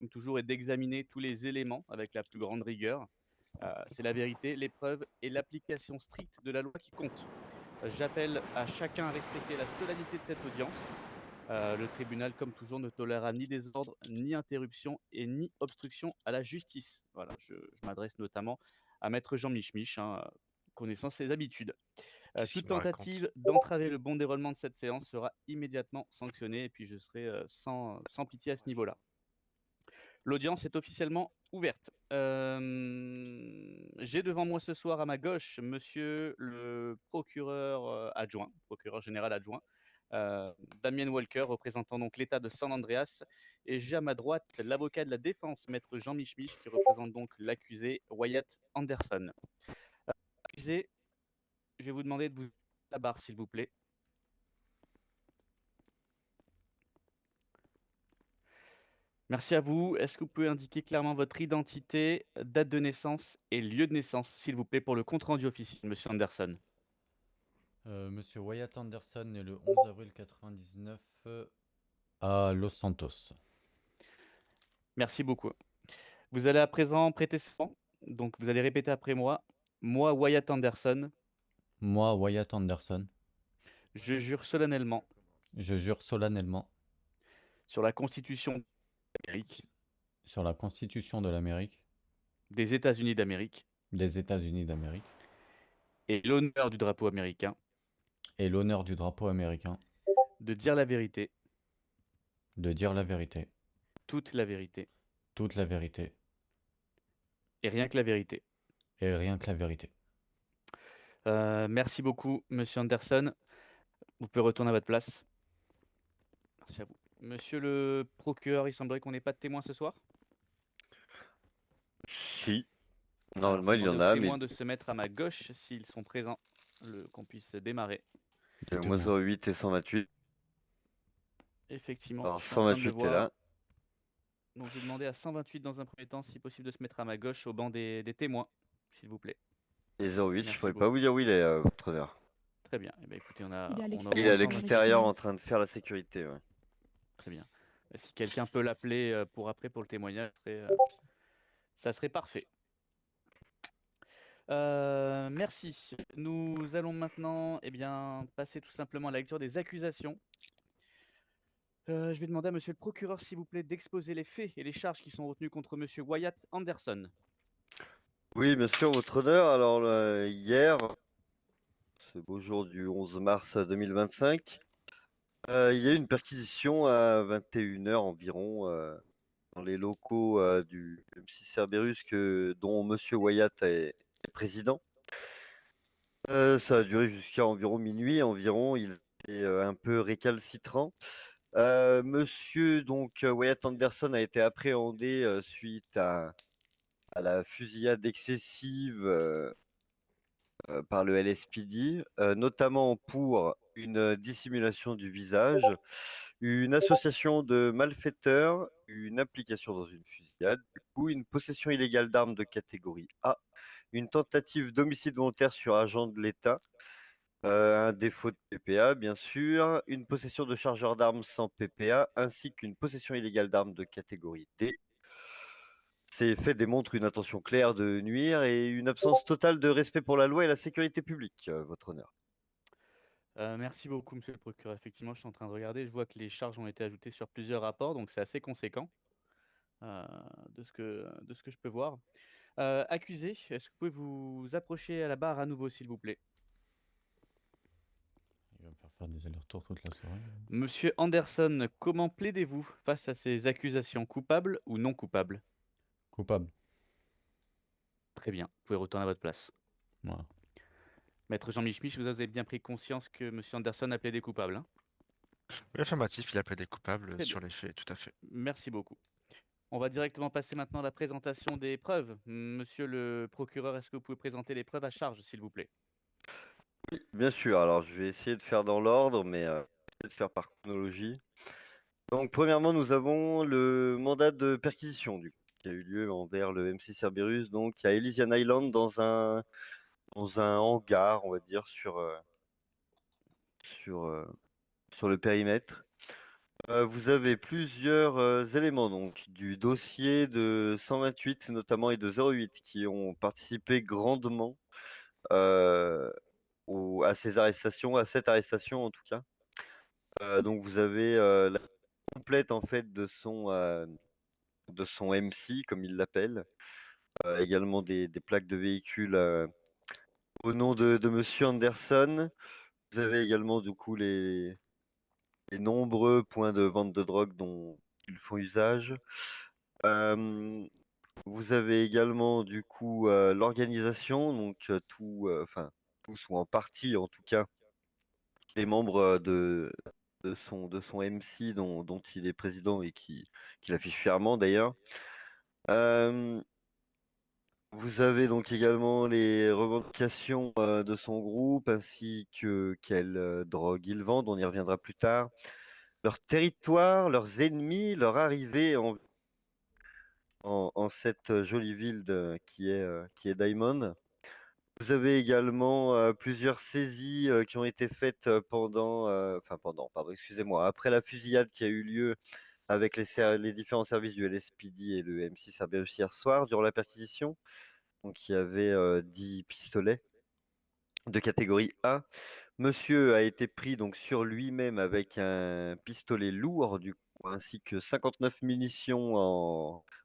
comme toujours, est d'examiner tous les éléments avec la plus grande rigueur. C'est la vérité, l'épreuve et l'application stricte de la loi qui comptent. J'appelle à chacun à respecter la solennité de cette audience. Le tribunal, comme toujours, ne tolérera ni désordre, ni interruption et ni obstruction à la justice. Voilà, je m'adresse notamment à maître Jean Michemich, hein, connaissant ses habitudes. Qu'est-ce Toute qu'il me raconte? tentative d'entraver le bon déroulement de cette séance sera immédiatement sanctionnée et puis je serai, sans pitié à ce niveau-là. L'audience est officiellement ouverte. J'ai devant moi ce soir à ma gauche monsieur le procureur, adjoint, procureur général adjoint, Damien Walker, représentant donc l'État de San Andreas, et j'ai à ma droite l'avocat de la défense, maître Jean Michemich, qui représente donc l'accusé Wyatt Anderson. Accusé, je vais vous demander de vous la barre, s'il vous plaît. Merci à vous. Est-ce que vous pouvez indiquer clairement votre identité, date de naissance et lieu de naissance, s'il vous plaît, pour le compte-rendu officiel, monsieur Anderson? Monsieur Wyatt Anderson est le 11 avril 99 à Los Santos. Merci beaucoup. Vous allez à présent prêter serment. Donc, vous allez répéter après moi. Moi, Wyatt Anderson, Moi, Wyatt Anderson, je jure solennellement je jure solennellement sur la Constitution d'Amérique, su- sur la Constitution de l'Amérique, des États-Unis d'Amérique des États-Unis d'Amérique, et l'honneur du drapeau américain, et l'honneur du drapeau américain, de dire la vérité, de dire la vérité, toute la vérité, toute la vérité, et rien que la vérité. et rien que la vérité. Merci beaucoup, monsieur Anderson. Vous pouvez retourner à votre place. Merci à vous. Monsieur le procureur, il semblerait qu'on n'ait pas de témoins ce soir. Si, Alors, je normalement vais il y demander en aux a, mais témoins de se mettre à ma gauche s'ils sont présents, qu'on puisse démarrer. il y a moins Dites-moi. 08 et 128. Effectivement, Alors je suis en train de le 128 est voir. là. Donc, je vais demander à 128 dans un premier temps, si possible, de se mettre à ma gauche au banc des témoins, s'il vous plaît. Et 08, je Merci pourrais pas beaucoup. vous dire où il est, votre honneur. Très bien. Eh bien, écoutez, Il est à on a au Il est moins à l'extérieur, on récupère. l'extérieur en train de faire la sécurité, ouais. Très bien. Si quelqu'un peut l'appeler pour après, pour le témoignage, ça serait parfait. Merci. Nous allons maintenant passer tout simplement à la lecture des accusations. Je vais demander à monsieur le procureur, s'il vous plaît, d'exposer les faits et les charges qui sont retenues contre monsieur Wyatt Anderson. Oui, bien sûr, votre honneur. Alors, hier, ce beau jour du 11 mars 2025, il y a eu une perquisition à 21 heures environ dans les locaux du M6 Cerberus dont Monsieur Wyatt est président. Ça a duré jusqu'à environ minuit environ. Il était un peu récalcitrant. Monsieur Wyatt Anderson a été appréhendé suite à la fusillade excessive par le LSPD, notamment pour une dissimulation du visage, une association de malfaiteurs, une implication dans une fusillade, ou une possession illégale d'armes de catégorie A, une tentative d'homicide volontaire sur agent de l'État, un défaut de PPA, bien sûr, une possession de chargeur d'armes sans PPA, ainsi qu'une possession illégale d'armes de catégorie D. Ces faits démontrent une intention claire de nuire et une absence totale de respect pour la loi et la sécurité publique, votre honneur. Merci beaucoup, monsieur le procureur. Effectivement, je suis en train de regarder. Je vois que les charges ont été ajoutées sur plusieurs rapports, donc c'est assez conséquent euh, de ce que je peux voir. Accusé, est-ce que vous pouvez vous approcher à la barre à nouveau, s'il vous plaît? Il va me faire des allers-retours toute la soirée. Monsieur Anderson, comment plaidez-vous face à ces accusations, coupables ou non coupables? Coupable. Très bien, vous pouvez retourner à votre place. Voilà. Maître Jean Michemich, vous avez bien pris conscience que monsieur Anderson a plaidé coupable, hein? Oui, affirmatif, il a plaidé coupable Très bien, sur les faits, tout à fait. merci beaucoup. On va directement passer maintenant à la présentation des preuves. Monsieur le procureur, est-ce que vous pouvez présenter les preuves à charge, s'il vous plaît? Bien sûr, alors je vais essayer de faire dans l'ordre, mais essayer de faire par chronologie. Donc, premièrement, nous avons le mandat de perquisition qui a eu lieu envers le MC Cerberus, donc à Elysian Island, dans un hangar, on va dire, sur, sur le périmètre. Vous avez plusieurs éléments donc du dossier de 128 notamment et de 08 qui ont participé grandement euh, à ces arrestations, à cette arrestation en tout cas. Donc vous avez la complète en fait de son MC comme il l'appelle, également des plaques de véhicules au nom de Monsieur Anderson. Vous avez également du coup les nombreux points de vente de drogue dont ils font usage. Euh, Vous avez également du coup l'organisation, donc enfin tous ou en partie en tout cas, les membres de son MC dont il est président et qu'il affiche fièrement d'ailleurs. Euh, Vous avez donc également les revendications de son groupe ainsi que quelle drogue ils vendent, on y reviendra plus tard. Leur territoire, leurs ennemis, leur arrivée en cette jolie ville qui est Diamond. Vous avez également plusieurs saisies qui ont été faites pardon, excusez-moi, après la fusillade qui a eu lieu avec les différents services du LSPD et le M6 Cerberus hier soir durant la perquisition. Donc il y avait 10 pistolets de catégorie A. Monsieur a été pris donc sur lui-même avec un pistolet lourd du coup, ainsi que 59 munitions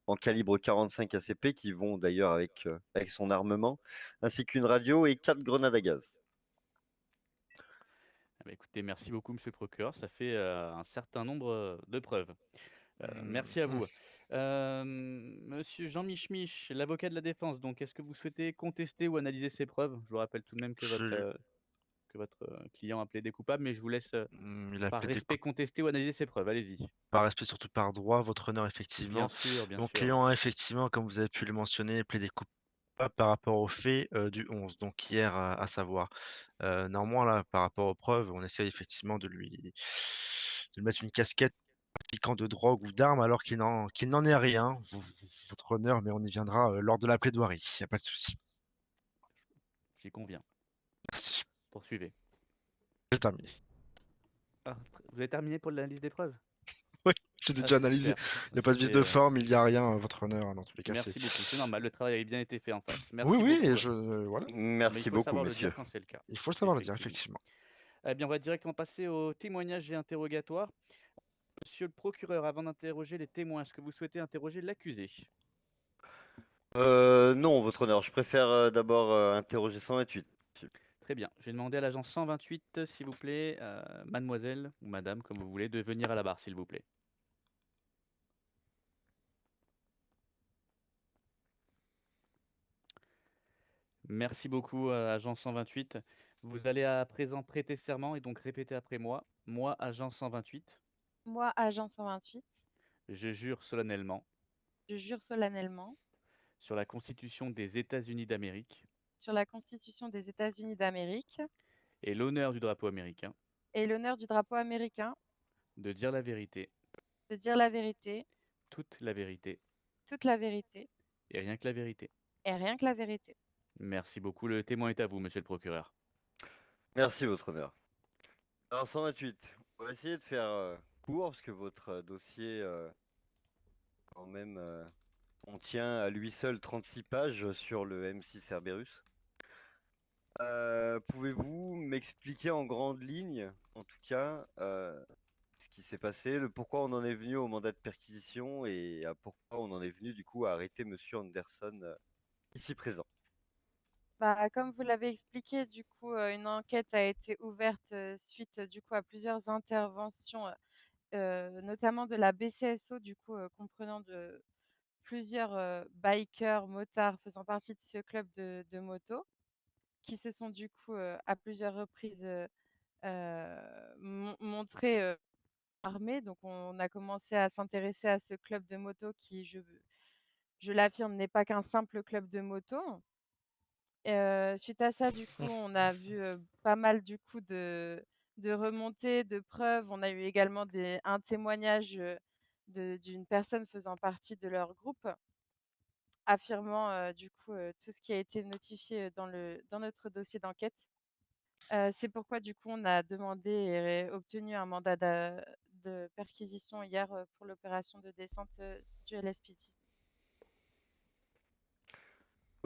en calibre 45 ACP qui vont d'ailleurs avec son armement, ainsi qu'une radio et 4 grenades à gaz. Ah bah, écoutez, merci beaucoup, monsieur le procureur. Ça fait un certain nombre de preuves. Merci à vous. Monsieur Jean Michmich, l'avocat de la défense, donc est-ce que vous souhaitez contester ou analyser ces preuves? Je vous rappelle tout de même Je- que votre client a plaidé coupable, mais je vous laisse, Il a par plaidé respect, contester ou analyser ces preuves. Allez-y. par respect, surtout par droit, votre honneur, effectivement. Bien Mon sûr. client a effectivement, comme vous avez pu le mentionner, plaidé coupable par rapport aux faits du 11, donc hier à savoir. Néanmoins, là, par rapport aux preuves, on essaie effectivement de lui mettre une casquette trafiquant de drogue ou d'armes alors qu'il n'en est rien, votre honneur, mais on y viendra lors de la plaidoirie, il n'y a pas de souci. J'y conviens. Merci, Poursuivez. j'ai terminé. Ah, vous avez terminé pour l'analyse des preuves? Oui, j'ai Ah, déjà c'est analysé. super. Il n'y a pas de vice C'était, de forme, il n'y a rien, votre honneur, dans tous les cas, c'est... merci beaucoup, c'est normal, le travail a bien été fait en face. Oui, Merci oui, et beaucoup. voilà, Mais il Merci faut beaucoup, savoir le dire monsieur. quand c'est le cas, il faut le savoir le dire, effectivement. effectivement. Eh bien, on va directement passer au témoignage et interrogatoire. Monsieur le procureur, avant d'interroger les témoins, est-ce que vous souhaitez interroger l'accusé? Non, votre honneur, je préfère d'abord interroger 128. Très bien. Je vais demander à l'agent 128, s'il vous plaît, mademoiselle ou madame, comme vous voulez, de venir à la barre, s'il vous plaît. Merci beaucoup, agent 128. Vous allez à présent prêter serment et donc répéter après moi. Moi, agent 128, Moi, agent 128, je jure solennellement je jure solennellement sur la Constitution des États-Unis d'Amérique sur la Constitution des États-Unis d'Amérique et l'honneur du drapeau américain et l'honneur du drapeau américain de dire la vérité, de dire la vérité, toute la vérité toute la vérité et rien que la vérité. et rien que la vérité. Merci beaucoup. Le témoin est à vous, monsieur le procureur. Merci, votre honneur. Alors 128, on va essayer de faire court parce que votre dossier quand même contient à lui seul 36 pages sur le M6 Cerberus. Pouvez-vous m'expliquer en grandes lignes, en tout cas, ce qui s'est passé, le pourquoi on en est venu au mandat de perquisition et à pourquoi on en est venu du coup à arrêter Monsieur Anderson ici présent? Bah, comme vous l'avez expliqué, du coup, une enquête a été ouverte suite du coup à plusieurs interventions, notamment de la BCSO, du coup, comprenant de plusieurs bikers, motards faisant partie de ce club de moto, qui se sont du coup à plusieurs reprises montrés armés. Donc, on a commencé à s'intéresser à ce club de moto qui, je l'affirme, n'est pas qu'un simple club de moto. Suite à ça, du coup, on a vu pas mal du coup de remontées, de preuves. On a eu également un témoignage d'une personne faisant partie de leur groupe, affirmant du coup tout ce qui a été notifié dans notre dossier d'enquête. C'est pourquoi du coup on a demandé et obtenu un mandat de perquisition hier pour l'opération de descente du LSPD.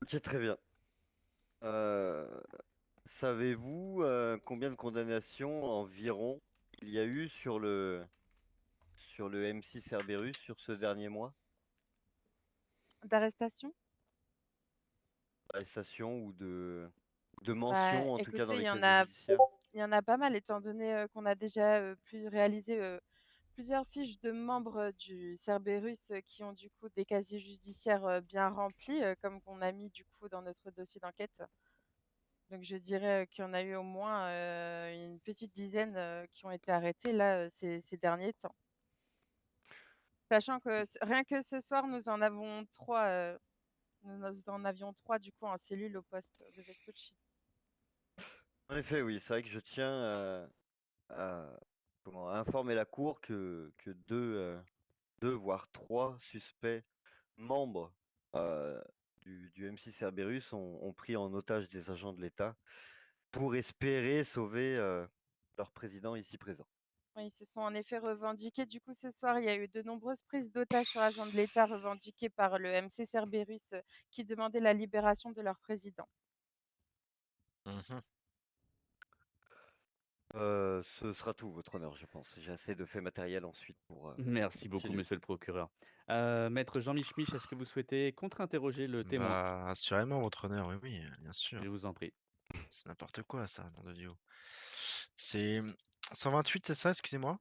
Ok, très bien. Savez-vous combien de condamnations environ il y a eu sur le MC Cerberus sur ce dernier mois? D'arrestation? D'arrestation ou de Bah, mention, en tout cas dans écoutez, les casiers judiciaires? il y en a pas mal étant donné qu'on a déjà réalisé plusieurs fiches de membres du Cerberus qui ont du coup des casiers judiciaires bien remplis, comme qu'on a mis du coup dans notre dossier d'enquête. Donc je dirais qu'il y en a eu au moins une petite dizaine qui ont été arrêtés là ces derniers temps. Sachant que rien que ce soir, nous en avons trois, nous en avions trois du coup en cellule au poste de Vespucci. En effet, oui, c'est vrai que je tiens à informer la Cour que deux, voire trois suspects membres du MC Cerberus ont pris en otage des agents de l'État pour espérer sauver leur président ici présent. Oui, ils se sont en effet revendiqués. Du coup, ce soir, il y a eu de nombreuses prises d'otages sur agents de l'État revendiquées par le MC Cerberus qui demandait la libération de leur président. Mmh. Ce sera tout, votre honneur, je pense. J'ai assez de faits matériels ensuite pour Merci beaucoup, continuer. monsieur le procureur. Maître Jean Michmich, est-ce que vous souhaitez contre-interroger le témoin? Bah, assurément, votre honneur, oui, oui, bien sûr. Je vous en prie. C'est n'importe quoi ça, nom de Dieu. C'est, 128, c'est ça? Excusez-moi?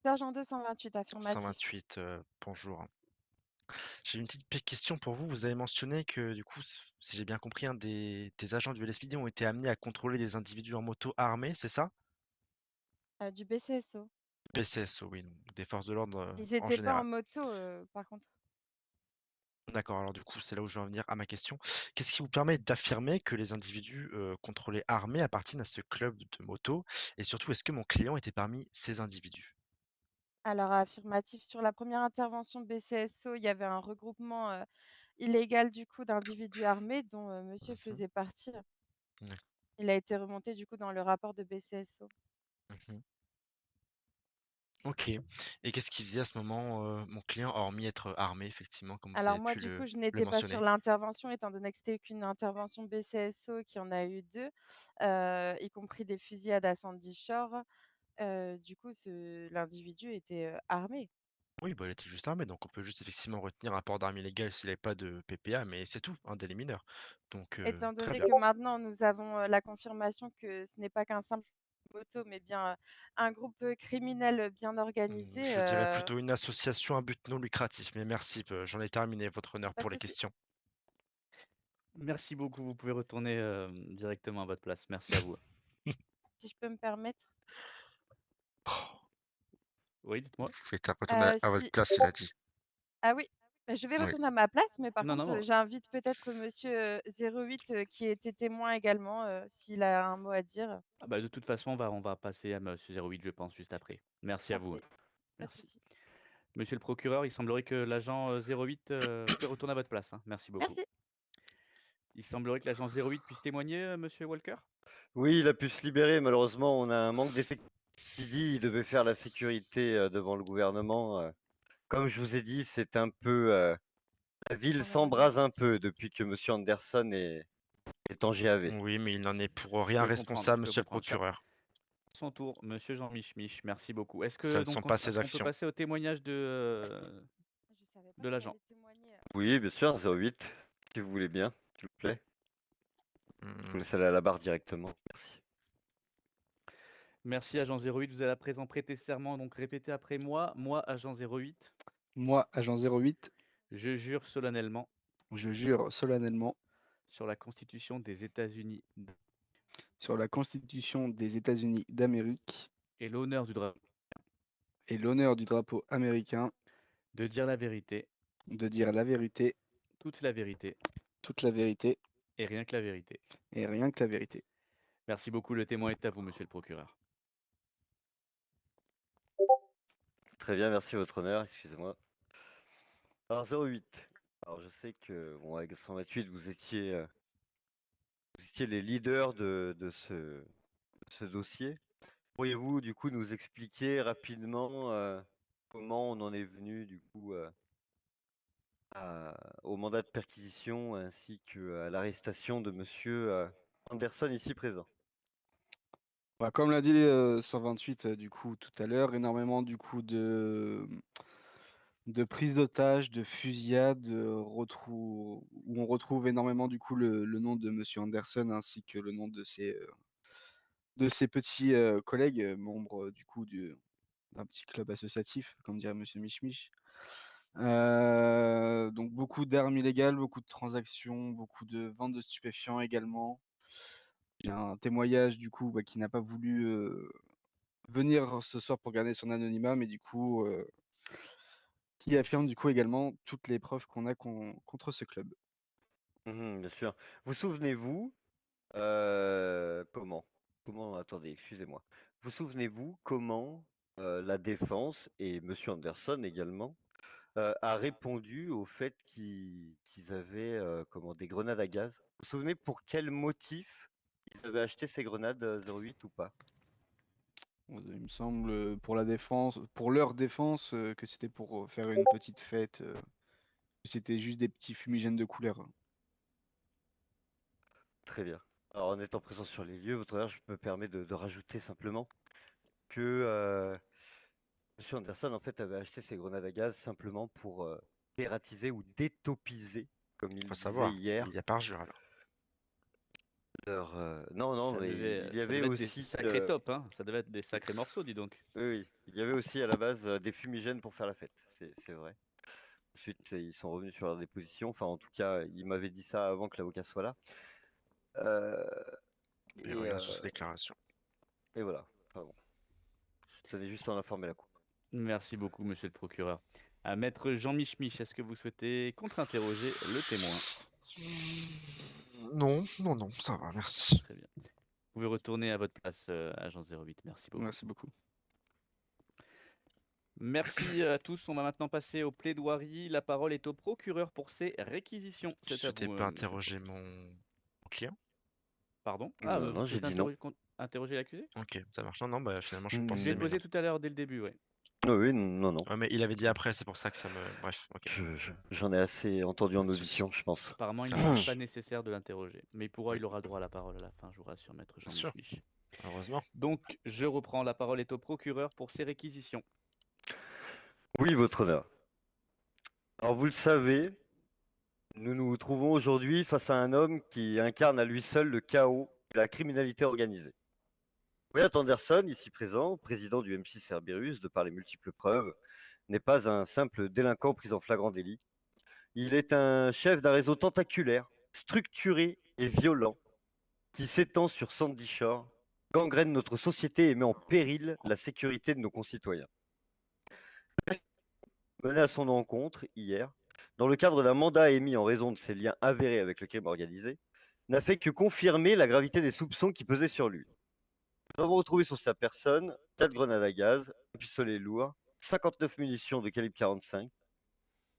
Sergent 228, affirmatif. 128, bonjour. J'ai une petite question pour vous. Vous avez mentionné que du coup, si j'ai bien compris, hein, des agents du LSPD ont été amenés à contrôler des individus en moto armés, c'est ça? Du BCSO. PCSO, oui, donc des forces de l'ordre, Ils en n'étaient pas en général. moto, par contre. D'accord, alors du coup, c'est là où je veux en venir à ma question. Qu'est-ce qui vous permet d'affirmer que les individus, contrôlés armés appartiennent à ce club de moto? Et surtout, est-ce que mon client était parmi ces individus? Alors, affirmatif, sur la première intervention BCSO, il y avait un regroupement illégal du coup d'individus armés dont monsieur Mmh. faisait partie. D'acc Il a été remonté du coup dans le rapport de BCSO. mmh. OK, et qu'est-ce qu'il faisait à ce moment, mon client, hormis être armé effectivement, comme vous Alors avez moi, pu du coup, je le n'étais pas sur mentionner? l'intervention étant donné que c'était qu'une intervention BCSO qui en a eu 2, y compris des fusillades à Sandy Shore. Du coup, l'individu était armé. Oui, bah, il était juste armé, donc on peut juste effectivement retenir un port d'arme illégal s'il avait pas de PPA, mais c'est tout, un délit mineur. Donc Étant très donné bien. que maintenant nous avons la confirmation que ce n'est pas qu'un simple moto, mais bien un groupe criminel bien organisé, Je dirais plutôt une association à but non lucratif, mais merci, j'en ai terminé, votre honneur, pas de pour les souci. questions. Merci beaucoup, vous pouvez retourner, directement à votre place. Merci à vous. Si je peux me permettre. Oui, dites-moi? Vous pouvez retourner à votre Si place, il a dit. Ah oui, bah, je vais Oui. retourner à ma place, mais par Non, contre, non. j'invite peut-être monsieur 08 qui était témoin également, s'il a un mot à dire. Ah bah, de toute façon, on va passer à monsieur 08, je pense, juste après. Merci à vous, hein. Parfait, pas de Merci. souci. Monsieur le procureur, il semblerait que l'agent, 08, peut retourner à votre place, hein. Merci beaucoup. Merci. Il semblerait que l'agent 08 puisse témoigner, monsieur Walker? Oui, il a pu se libérer. Malheureusement, on a un manque d'effectifs. Il devait faire la sécurité devant le gouvernement. Comme je vous ai dit, c'est un peu la ville On aimerait bien s'embrase un voir. peu depuis que Monsieur Anderson est en GAV. Oui, mais il n'en est pour Je rien peux comprendre, responsable, je peux monsieur le comprendre ça. procureur. Son tour, monsieur Jean Michmich, merci beaucoup. Est-ce Ça que ne sont donc pas est-ce ses qu'on peut actions. passer au témoignage Je savais pas de qu'il l'agent? allait témoigner. Oui, bien sûr, 08, si vous voulez bien, s'il vous plaît. Je vous Mmh. laisse aller à la barre directement. Merci. Merci agent 08, vous allez à présent prêter serment, donc répétez après moi. Moi, agent 08, Moi, agent 08, je jure solennellement je jure solennellement sur la Constitution des États-Unis sur la Constitution des États-Unis d'Amérique et l'honneur du drapeau et l'honneur du drapeau américain de dire la vérité, de dire la vérité, toute la vérité toute la vérité et rien que la vérité. et rien que la vérité. Merci beaucoup, le témoin est à vous, monsieur le procureur. Très bien, merci votre honneur, excusez-moi. Alors 08, alors je sais que bon, avec 128, vous étiez les leaders de ce dossier. Pourriez-vous du coup nous expliquer rapidement comment on en est venu du coup au mandat de perquisition ainsi qu'à l'arrestation de monsieur Anderson ici présent? Bah, comme l'a dit 128 du coup tout à l'heure, énormément du coup de prise d'otages, de fusillades, où on retrouve énormément du coup le nom de monsieur Anderson ainsi que le nom de ses petits collègues, membres du coup d'un petit club associatif, comme dirait monsieur Mich. Donc beaucoup d'armes illégales, beaucoup de transactions, beaucoup de ventes de stupéfiants également. J'ai un témoignage du coup qui n'a pas voulu venir ce soir pour garder son anonymat, mais du coup qui affirme du coup également toutes les preuves qu'on a contre ce club. Bien sûr. Vous souvenez-vous comment? Attendez, excusez-moi. Vous souvenez-vous comment la défense et monsieur Anderson également a répondu au fait qu'ils avaient des grenades à gaz? Vous vous souvenez pour quel motif ils avaient acheté ces grenades 08 ou pas? Il me semble pour la défense, pour leur défense, que c'était pour faire une petite fête, que c'était juste des petits fumigènes de couleur. Très bien. Alors, en étant présent sur les lieux, votre honneur, je me permets de rajouter simplement que monsieur Anderson, en fait, avait acheté ces grenades à gaz simplement pour dératiser ou détopiser, comme il Faut disait savoir, hier, il y a parjure alors. Non, non, mais il y Ça avait devait être des aussi... sacrés tops, hein. Ça devait être des sacrés morceaux, dis donc. Oui, oui, il y avait aussi à la base des fumigènes pour faire la fête, c'est vrai. Ensuite, ils sont revenus sur leur déposition. Enfin, en tout cas, il m'avait dit ça avant que l'avocat soit là. Euh, Il et, revient euh, sur ses déclarations. et voilà. Enfin bon, je tenais juste à en informer la coupe. Merci beaucoup, monsieur le procureur. Maître Jean Mich, est-ce que vous souhaitez contre-interroger le témoin? Non, non, non, ça va, merci. Très bien. Vous pouvez retourner à votre place, agent 08. Merci beaucoup. Merci beaucoup. Merci à tous. On va maintenant passer aux plaidoiries. La parole est au procureur pour ses réquisitions. Tu C'est à souhaitais vous, pas monsieur le interroger procureur. mon client? Pardon? Non, Vous non, j'ai souhaitez dit non. interroger l'accusé? Ok, ça marche. Non, non, bah finalement je Je pensais, l'ai mais posé non. tout à l'heure dès le début, ouais. Oui, non, non. Ouais, mais il avait dit après, c'est pour ça que ça me. Bref, ok. J'en ai assez entendu Pas en de souci. audition, je pense. Apparemment, il Ça ne juge marche. pas nécessaire de l'interroger. Mais Oui, il aura le droit à la parole à la fin, je vous rassure, maître bien Jean sûr, Mich. heureusement. Donc, je reprends. La parole est au procureur pour ses réquisitions. Oui, votre honneur. Alors, vous le savez, nous nous trouvons aujourd'hui face à un homme qui incarne à lui seul le chaos et la criminalité organisée. Wyatt Anderson, ici présent, président du M6 Cerberus, de par les multiples preuves, n'est pas un simple délinquant pris en flagrant délit. Il est un chef d'un réseau tentaculaire, structuré et violent, qui s'étend sur Sandy Shore, gangrène notre société et met en péril la sécurité de nos concitoyens. Mené à son encontre hier, dans le cadre d'un mandat émis en raison de ses liens avérés avec le crime organisé, n'a fait que confirmer la gravité des soupçons qui pesaient sur lui. Nous avons retrouvé sur sa personne 4 grenades à gaz, un pistolet lourd, 59 munitions de calibre 45.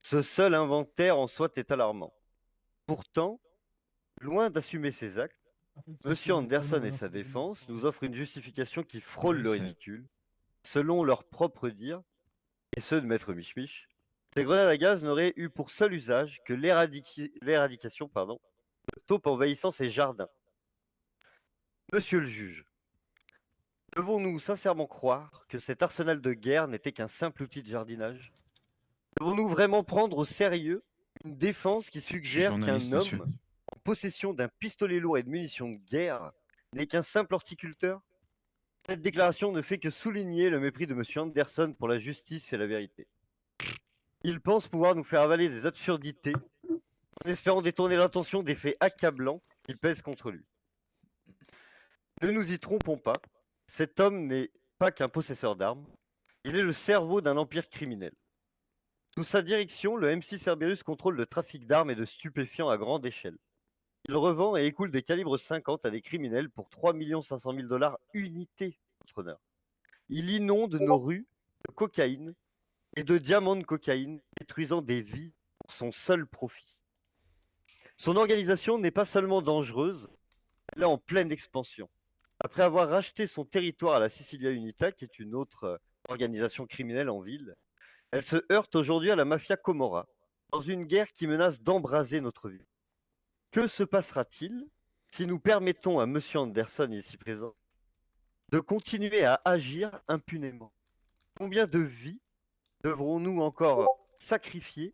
Ce seul inventaire en soi est alarmant. Pourtant, loin d'assumer ses actes, Monsieur Anderson et sa défense nous offrent une justification qui frôle le ridicule. Selon leurs propres dires, et ceux de Maître Mich, ces grenades à gaz n'auraient eu pour seul usage que l'éradication de taupes envahissant ces jardins. Monsieur le juge, devons-nous sincèrement croire que cet arsenal de guerre n'était qu'un simple outil de jardinage? Devons-nous vraiment prendre au sérieux une défense qui Je suis suggère qu'un journaliste, monsieur. homme en possession d'un pistolet lourd et de munitions de guerre n'est qu'un simple horticulteur? Cette déclaration ne fait que souligner le mépris de M. Anderson pour la justice et la vérité. Il pense pouvoir nous faire avaler des absurdités en espérant détourner l'attention des faits accablants qui pèsent contre lui. Ne nous y trompons pas, cet homme n'est pas qu'un possesseur d'armes, il est le cerveau d'un empire criminel. Sous sa direction, le M6 Cerberus contrôle le trafic d'armes et de stupéfiants à grande échelle. Il revend et écoule des calibres 50 à des criminels pour 3 500 000 $ unité, votre honneur. Il inonde nos rues de cocaïne et de diamants de cocaïne, détruisant des vies pour son seul profit. Son organisation n'est pas seulement dangereuse, elle est en pleine expansion. Après avoir racheté son territoire à la Sicilia Unita, qui est une autre organisation criminelle en ville, elle se heurte aujourd'hui à la mafia Comorra, dans une guerre qui menace d'embraser notre ville. Que se passera-t-il si nous permettons à M. Anderson, ici présent, de continuer à agir impunément? Combien de vies devrons-nous encore sacrifier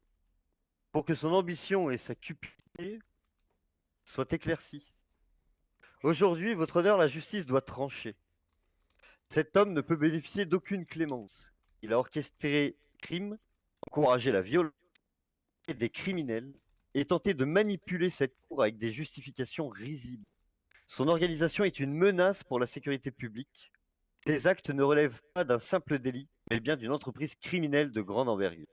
pour que son ambition et sa cupidité soient éclaircies? Aujourd'hui, votre honneur, la justice doit trancher. Cet homme ne peut bénéficier d'aucune clémence. Il a orchestré crimes, encouragé la violence des criminels et tenté de manipuler cette cour avec des justifications risibles. Son organisation est une menace pour la sécurité publique. Ses actes ne relèvent pas d'un simple délit, mais bien d'une entreprise criminelle de grande envergure.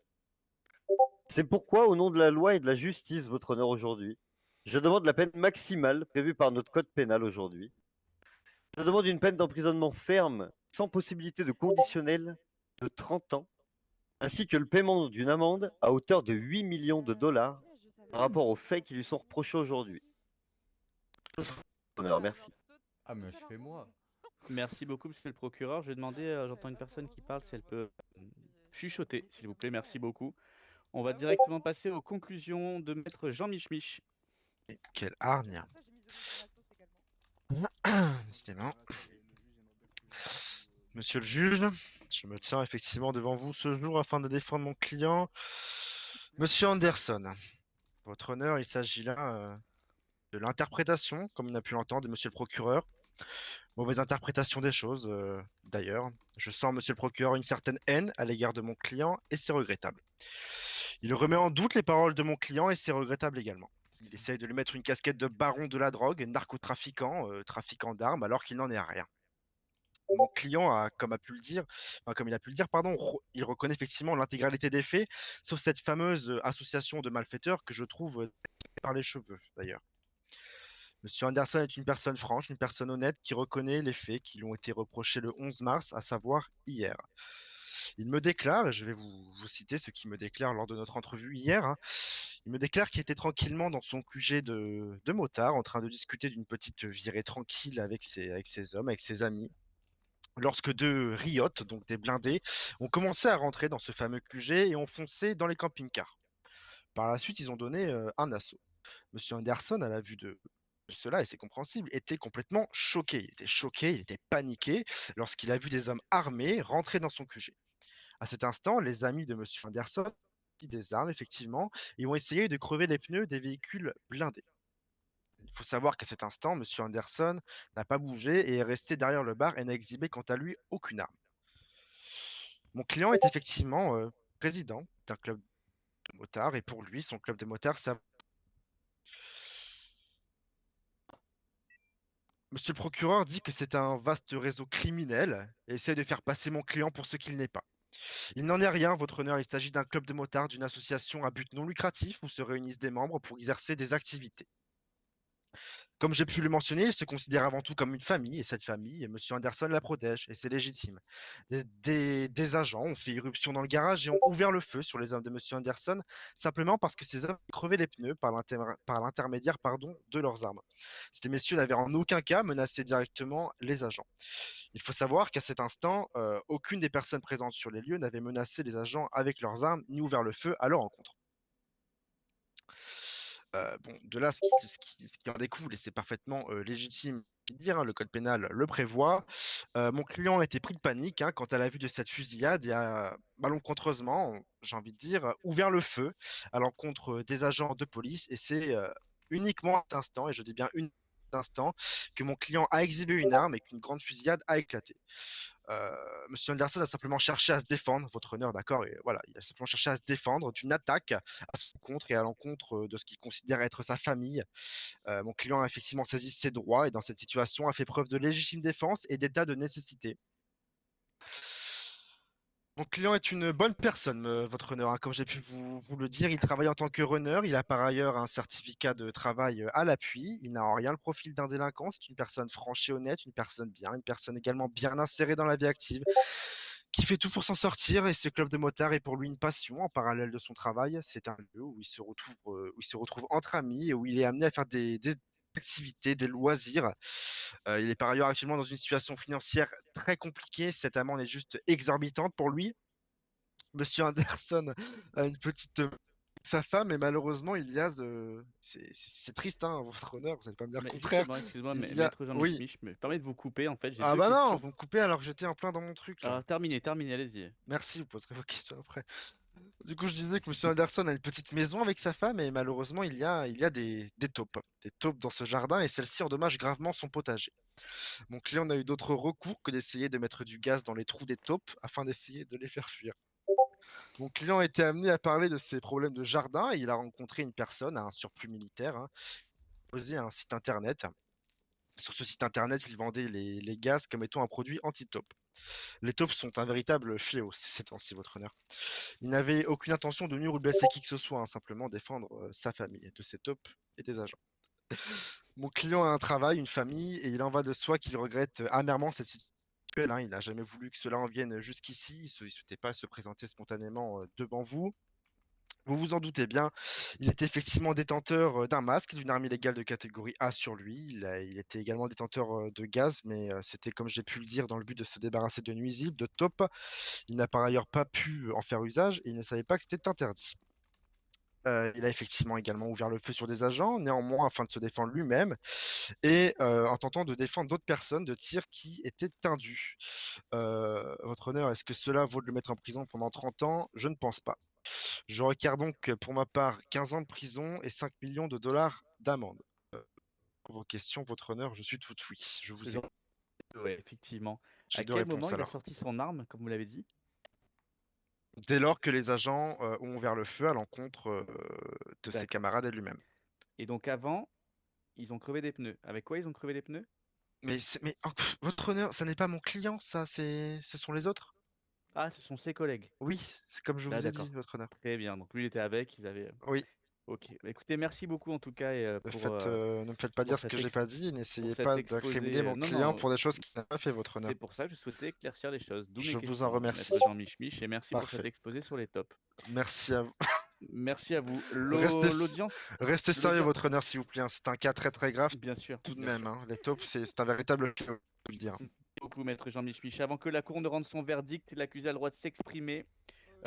C'est pourquoi, au nom de la loi et de la justice, votre honneur, aujourd'hui, je demande la peine maximale prévue par notre code pénal aujourd'hui. Je demande une peine d'emprisonnement ferme, sans possibilité de conditionnel, de 30 ans, ainsi que le paiement d'une amende à hauteur de 8 millions de dollars par rapport aux faits qui lui sont reprochés aujourd'hui. Ce sera votre honneur, merci. Ah, mais je fais moi. Merci beaucoup, monsieur le procureur. Je vais demander, j'entends une personne qui parle, si elle peut chuchoter, s'il vous plaît. Merci beaucoup. On va directement passer aux conclusions de maître Jean Michmich. Et quelle hargne. Décidément. Monsieur le juge, je me tiens effectivement devant vous ce jour afin de défendre mon client, Monsieur Anderson. Votre honneur, il s'agit là de l'interprétation, comme on a pu l'entendre, de monsieur le procureur. Mauvaise interprétation des choses, d'ailleurs. Je sens, monsieur le procureur, une certaine haine à l'égard de mon client et c'est regrettable. Il remet en doute les paroles de mon client et c'est regrettable également. Il essaye de lui mettre une casquette de baron de la drogue, narcotrafiquant, trafiquant d'armes, alors qu'il n'en est rien. Mon client a, comme il a pu le dire, pardon, il reconnaît effectivement l'intégralité des faits, sauf cette fameuse association de malfaiteurs que je trouve par les cheveux, d'ailleurs. Monsieur Anderson est une personne franche, une personne honnête qui reconnaît les faits qui lui ont été reprochés le 11 mars, à savoir hier. Il me déclare, et je vais vous citer ce qu'il me déclare lors de notre entrevue hier, hein. Il me déclare qu'il était tranquillement dans son QG de motard, en train de discuter d'une petite virée tranquille avec ses hommes, avec ses amis. Lorsque deux riots, donc des blindés, ont commencé à rentrer dans ce fameux QG et ont foncé dans les camping-cars. Par la suite, ils ont donné un assaut. Monsieur Anderson, à la vue de cela, et c'est compréhensible, était complètement choqué. Il était choqué, il était paniqué lorsqu'il a vu des hommes armés rentrer dans son QG. À cet instant, les amis de Monsieur Anderson ont pris des armes, effectivement, et ont essayé de crever les pneus des véhicules blindés. Il faut savoir qu'à cet instant, Monsieur Anderson n'a pas bougé et est resté derrière le bar et n'a exhibé quant à lui aucune arme. Mon client est effectivement président d'un club de motards et pour lui, son club de motards, ça. Monsieur le procureur dit que c'est un vaste réseau criminel et essaie de faire passer mon client pour ce qu'il n'est pas. Il n'en est rien, votre honneur, il s'agit d'un club de motards, d'une association à but non lucratif où se réunissent des membres pour exercer des activités. Comme j'ai pu le mentionner, il se considère avant tout comme une famille, et cette famille, M. Anderson la protège, et c'est légitime. Des agents ont fait irruption dans le garage et ont ouvert le feu sur les hommes de M. Anderson, simplement parce que ces hommes crevaient les pneus par l'intermédiaire de leurs armes. Ces messieurs n'avaient en aucun cas menacé directement les agents. Il faut savoir qu'à cet instant, aucune des personnes présentes sur les lieux n'avait menacé les agents avec leurs armes, ni ouvert le feu à leur encontre. Bon, de là, ce qui en découle, et c'est parfaitement légitime de dire, hein, le code pénal le prévoit. Mon client a été pris de panique hein, quand à la vue de cette fusillade et a malencontreusement, j'ai envie de dire, ouvert le feu à l'encontre des agents de police. Et c'est uniquement à cet instant, et je dis bien uniquement à cet instant, que mon client a exhibé une arme et qu'une grande fusillade a éclaté. Monsieur Anderson a simplement cherché à se défendre, votre honneur, d'accord, et voilà, il a simplement cherché à se défendre d'une attaque à son compte et à l'encontre de ce qu'il considère être sa famille. Mon client a effectivement saisi ses droits et dans cette situation a fait preuve de légitime défense et d'état de nécessité. Mon client est une bonne personne, votre honneur, hein. Comme j'ai pu vous le dire, il travaille en tant que runner. Il a par ailleurs un certificat de travail à l'appui. Il n'a en rien le profil d'un délinquant. C'est une personne franche et honnête, une personne bien, une personne également bien insérée dans la vie active, qui fait tout pour s'en sortir. Et ce club de motards est pour lui une passion en parallèle de son travail. C'est un lieu où il se retrouve entre amis et où il est amené à faire des activités, des loisirs. Il est par ailleurs actuellement dans une situation financière très compliquée. Cette amende est juste exorbitante pour lui. Monsieur Anderson a une petite sa femme et malheureusement il y a c'est triste hein, votre honneur, vous n'allez pas me dire le Mais contraire. justement, excuse-moi, Il y a maître Jean oui. Mich, je me permets de vous couper. En fait, j'ai Ah deux bah non, questions. vous me coupez alors que j'étais en plein dans mon truc là. Alors, terminez, allez-y. Merci, vous poserez vos questions après. Du coup, je disais que Monsieur Anderson a une petite maison avec sa femme et malheureusement, il y a des taupes. Des taupes dans ce jardin et celles-ci endommagent gravement son potager. Mon client n'a eu d'autre recours que d'essayer de mettre du gaz dans les trous des taupes afin d'essayer de les faire fuir. Mon client a été amené à parler de ses problèmes de jardin et il a rencontré une personne à un surplus militaire, hein, posé un site internet. Sur ce site internet, il vendait les gaz comme étant un produit anti-taupe. Les taupes sont un véritable fléau ces temps-ci, votre honneur. Il n'avait aucune intention de nuire ou de blesser qui que ce soit, hein, simplement défendre sa famille de ses taupes et des agents. Mon client a un travail, une famille, et il en va de soi qu'il regrette amèrement cette situation actuelle, hein. Il n'a jamais voulu que cela en vienne jusqu'ici. Il ne souhaitait pas se présenter spontanément devant vous. Vous vous en doutez bien, il était effectivement détenteur d'un masque, d'une arme illégale de catégorie A sur lui. Il était également détenteur de gaz, mais c'était, comme j'ai pu le dire, dans le but de se débarrasser de nuisibles, de taupes. Il n'a par ailleurs pas pu en faire usage et il ne savait pas que c'était interdit. Il a effectivement également ouvert le feu sur des agents, néanmoins afin de se défendre lui-même et en tentant de défendre d'autres personnes de tirs qui étaient indus. Votre honneur, est-ce que cela vaut de le mettre en prison pendant 30 ans? Je ne pense pas. Je requiers donc pour ma part 15 ans de prison et 5 millions de dollars d'amende. Pour vos questions, votre honneur, je suis tout oui. Je vous ai. Ouais, effectivement. J'ai À deux quel moment réponses il a alors. sorti son arme, comme vous l'avez dit? Dès lors que les agents ont ouvert le feu à l'encontre de ses D'accord. camarades et lui-même. Et donc avant, ils ont crevé des pneus. Avec quoi ils ont crevé des pneus? Mais votre honneur, ça n'est pas mon client, ça, ce sont les autres. Ah, ce sont ses collègues. Oui, c'est comme je Ah vous ai dit, d'accord. votre honneur. Très bien. Donc lui, il était avec, ils avaient. Oui, Ok. Bah, écoutez, merci beaucoup en tout cas et, ne me faites pas pour dire ce que cet j'ai ex- pas dit et pour n'essayez cet pas exposé. d'incriminer mon Non, client non, pour des choses qu'il n'a pas fait, votre honneur. c'est pour ça que je souhaitais éclaircir les choses. D'où mes Je vous en questions, remercie. maître Jean Mich, et merci pour cet Parfait. exposé sur les tops. Merci à vous. Merci à vous. Restez, L'audience, restez sérieux, l'audience, votre honneur, s'il vous plaît, hein. C'est un cas très très grave bien sûr, tout de bien même, sûr. hein. Les taupes, c'est un véritable fléau, je peux le dire. Merci beaucoup, maître Jean Mich. Avant que la cour ne rende son verdict, l'accusé a le droit de s'exprimer.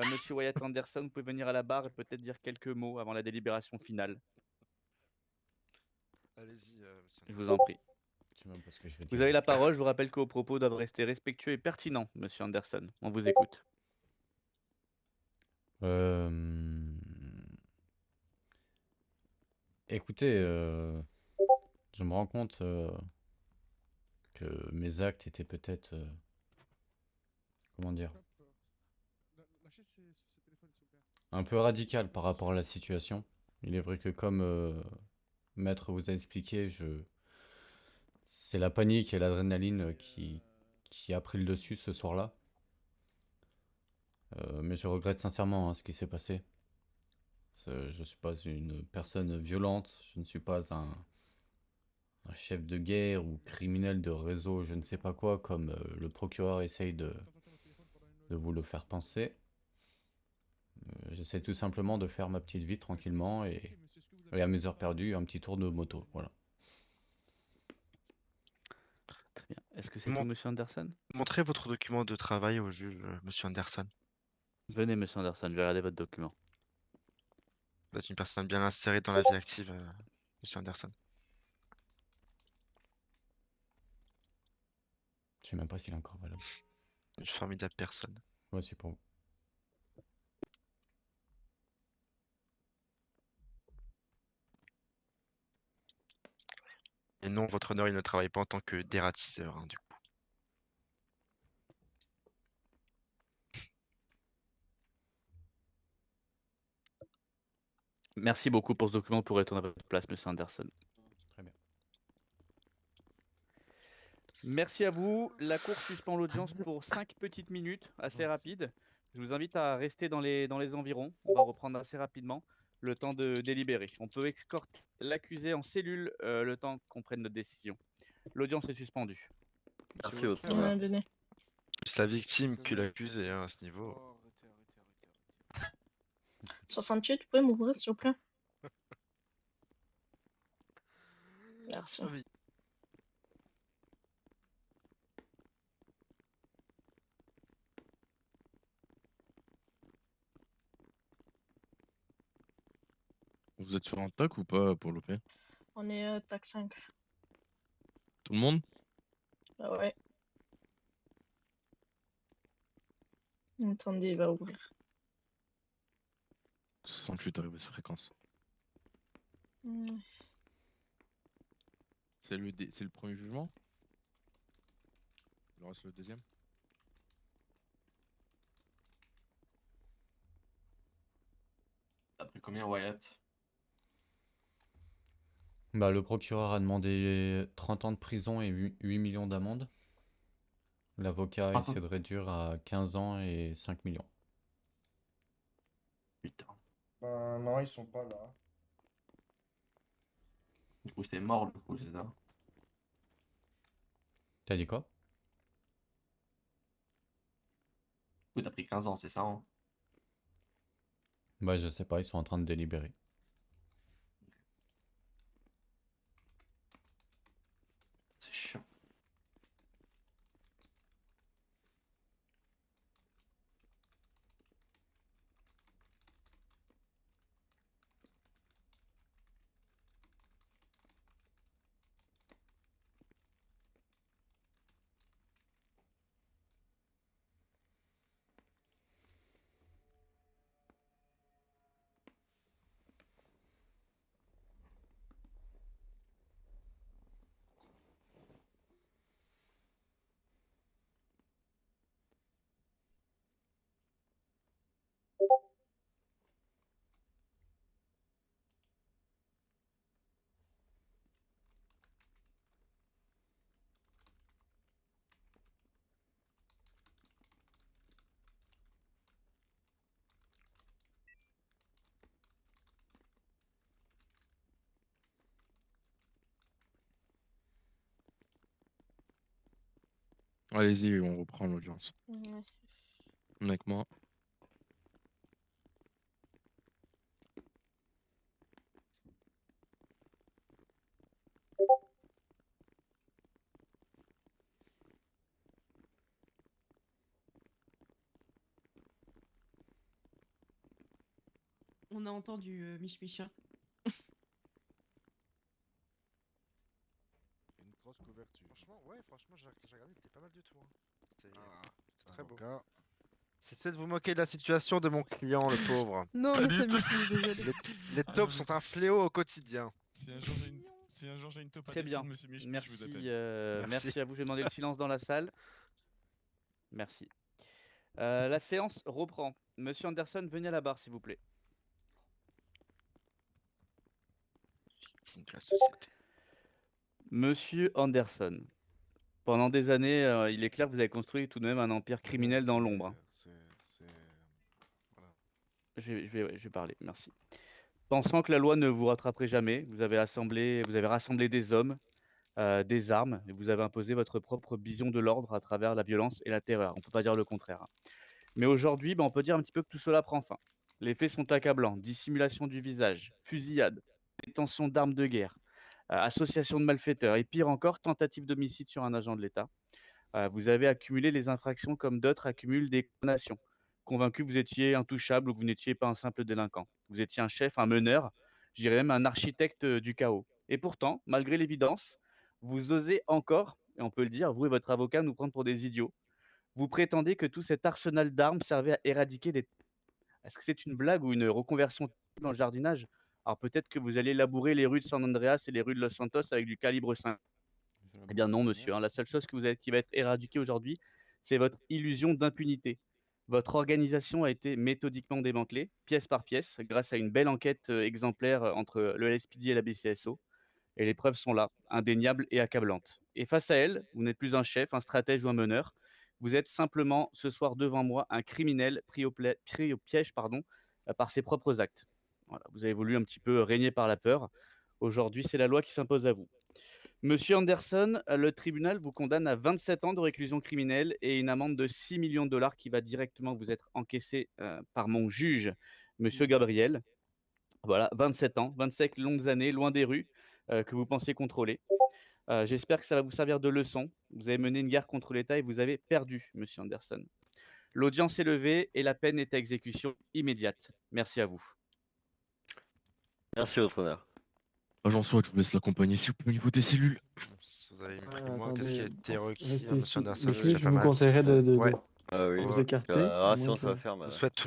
Monsieur Wyatt Anderson, vous pouvez venir à la barre et peut-être dire quelques mots avant la délibération finale. Allez-y, monsieur Je vous en prie. Je sais même pas ce que je veux Vous dire. avez la parole. Je vous rappelle que vos propos doivent rester respectueux et pertinents, monsieur Anderson. On vous écoute. Écoutez, je me rends compte que mes actes étaient peut-être, comment dire, un peu radical par rapport à la situation. Il est vrai que comme Maître vous a expliqué, c'est la panique et l'adrénaline qui a pris le dessus ce soir-là. Mais je regrette sincèrement hein, ce qui s'est passé. Je ne suis pas une personne violente, je ne suis pas un chef de guerre ou criminel de réseau, je ne sais pas quoi, comme le procureur essaye de vous le faire penser. J'essaie tout simplement de faire ma petite vie tranquillement et à mes heures perdues, un petit tour de moto. Voilà. Très bien. Est-ce que c'est tout, monsieur Anderson? Montrez votre document de travail au juge, monsieur Anderson. Venez, monsieur Anderson, je vais regarder votre document. Vous êtes une personne bien insérée dans la vie active, monsieur Anderson. Je sais même pas s'il est encore valable. Une formidable personne. Ouais, c'est pour vous. Et non, votre honneur, il ne travaille pas en tant que dératisseur, hein, du coup. Merci beaucoup pour ce document. Pour retourner à votre place, monsieur Anderson. Très bien. Merci à vous. La cour suspend l'audience pour 5 petites minutes, assez rapides. Je vous invite à rester dans les environs. On va reprendre assez rapidement le temps de délibérer. On peut escorter l'accusé en cellule le temps qu'on prenne notre décision. L'audience est suspendue. Merci, votre Ouais, honneur. venez. Plus la victime que l'accusé, hein, à ce niveau. Oh, arrêtez. 68, vous pouvez m'ouvrir s'il vous plaît? Merci. Oui. Vous êtes sur un TOC ou pas pour l'OP? On est TAC 5. Tout le monde? Ah ouais. Attendez, il va ouvrir. 68 arrivé sur fréquence. Hmm. C'est le premier jugement? Il en reste le deuxième? T'as pris combien, Wyatt? Bah, le procureur a demandé 30 ans de prison et 8 millions d'amende. L'avocat a essayé de réduire à 15 ans et 5 millions. Putain. Ben non, ils sont pas là. Du coup, c'était mort, du coup, c'est ça? T'as dit quoi? Du coup, t'as pris 15 ans, c'est ça, hein? Bah, je sais pas, ils sont en train de délibérer. C'est chiant. Allez-y, on reprend l'audience. Ouais. Avec moi. On a entendu Mich Mich, hein. Une grosse couverture. Franchement, j'ai regardé, c'était pas mal du tout, hein. C'était Ah, très beau. avocat. Cessez de vous moquer de la situation de mon client, le pauvre. Non, Pas mais du ça tout. me fait désolé. Les taupes sont un fléau au quotidien. Si un jour j'ai une taupe à Très bien. défendre, monsieur Mich, je vous Merci, appelle. merci à vous. Je vais demander le silence dans la salle. Merci. La séance reprend. Monsieur Anderson, venez à la barre, s'il vous plaît. Victime de la société. Monsieur Anderson, pendant des années, il est clair que vous avez construit tout de même un empire criminel dans l'ombre, hein. Voilà. Je vais parler, merci. Pensant que la loi ne vous rattraperait jamais, vous avez rassemblé des hommes, des armes, et vous avez imposé votre propre vision de l'ordre à travers la violence et la terreur. On ne peut pas dire le contraire, hein. Mais aujourd'hui, on peut dire un petit peu que tout cela prend fin. Les faits sont accablants: dissimulation du visage, fusillade, détention d'armes de guerre, association de malfaiteurs et pire encore, tentative d'homicide sur un agent de l'État. Vous avez accumulé les infractions comme d'autres accumulent des condamnations, convaincus que vous étiez intouchable ou que vous n'étiez pas un simple délinquant. Vous étiez un chef, un meneur, je dirais même un architecte du chaos. Et pourtant, malgré l'évidence, vous osez encore, et on peut le dire, vous et votre avocat nous prendre pour des idiots. Vous prétendez que tout cet arsenal d'armes servait à éradiquer des... Est-ce que c'est une blague ou une reconversion dans le jardinage? Alors peut-être que vous allez labourer les rues de San Andreas et les rues de Los Santos avec du calibre 5. Eh bien non, monsieur, hein. La seule chose qui va être éradiquée aujourd'hui, c'est votre illusion d'impunité. Votre organisation a été méthodiquement démantelée, pièce par pièce, grâce à une belle enquête exemplaire entre le LSPD et la BCSO. Et les preuves sont là, indéniables et accablantes. Et face à elle, vous n'êtes plus un chef, un stratège ou un meneur. Vous êtes simplement, ce soir devant moi, un criminel pris au piège par ses propres actes. Voilà, vous avez voulu un petit peu régner par la peur. Aujourd'hui, c'est la loi qui s'impose à vous. Monsieur Anderson, le tribunal vous condamne à 27 ans de réclusion criminelle et une amende de 6 millions de dollars qui va directement vous être encaissée par mon juge, monsieur Gabriel. Voilà, 27 ans, 27 longues années, loin des rues, que vous pensiez contrôler. J'espère que ça va vous servir de leçon. Vous avez mené une guerre contre l'État et vous avez perdu, monsieur Anderson. L'audience est levée et la peine est à exécution immédiate. Merci à vous. Merci, votre honneur. Agent Swat, je vous laisse l'accompagner s'il vous plaît au niveau des cellules. Si vous avez mis Ah, près de moi, qu'est-ce qui a attendez, été requis, restez monsieur ici. Anderson? C'est Monsieur, déjà je pas vous mal. conseillerais Ouais. Ah oui. vous écarter, à moins sinon, ça va que... faire Je mal. vous souhaite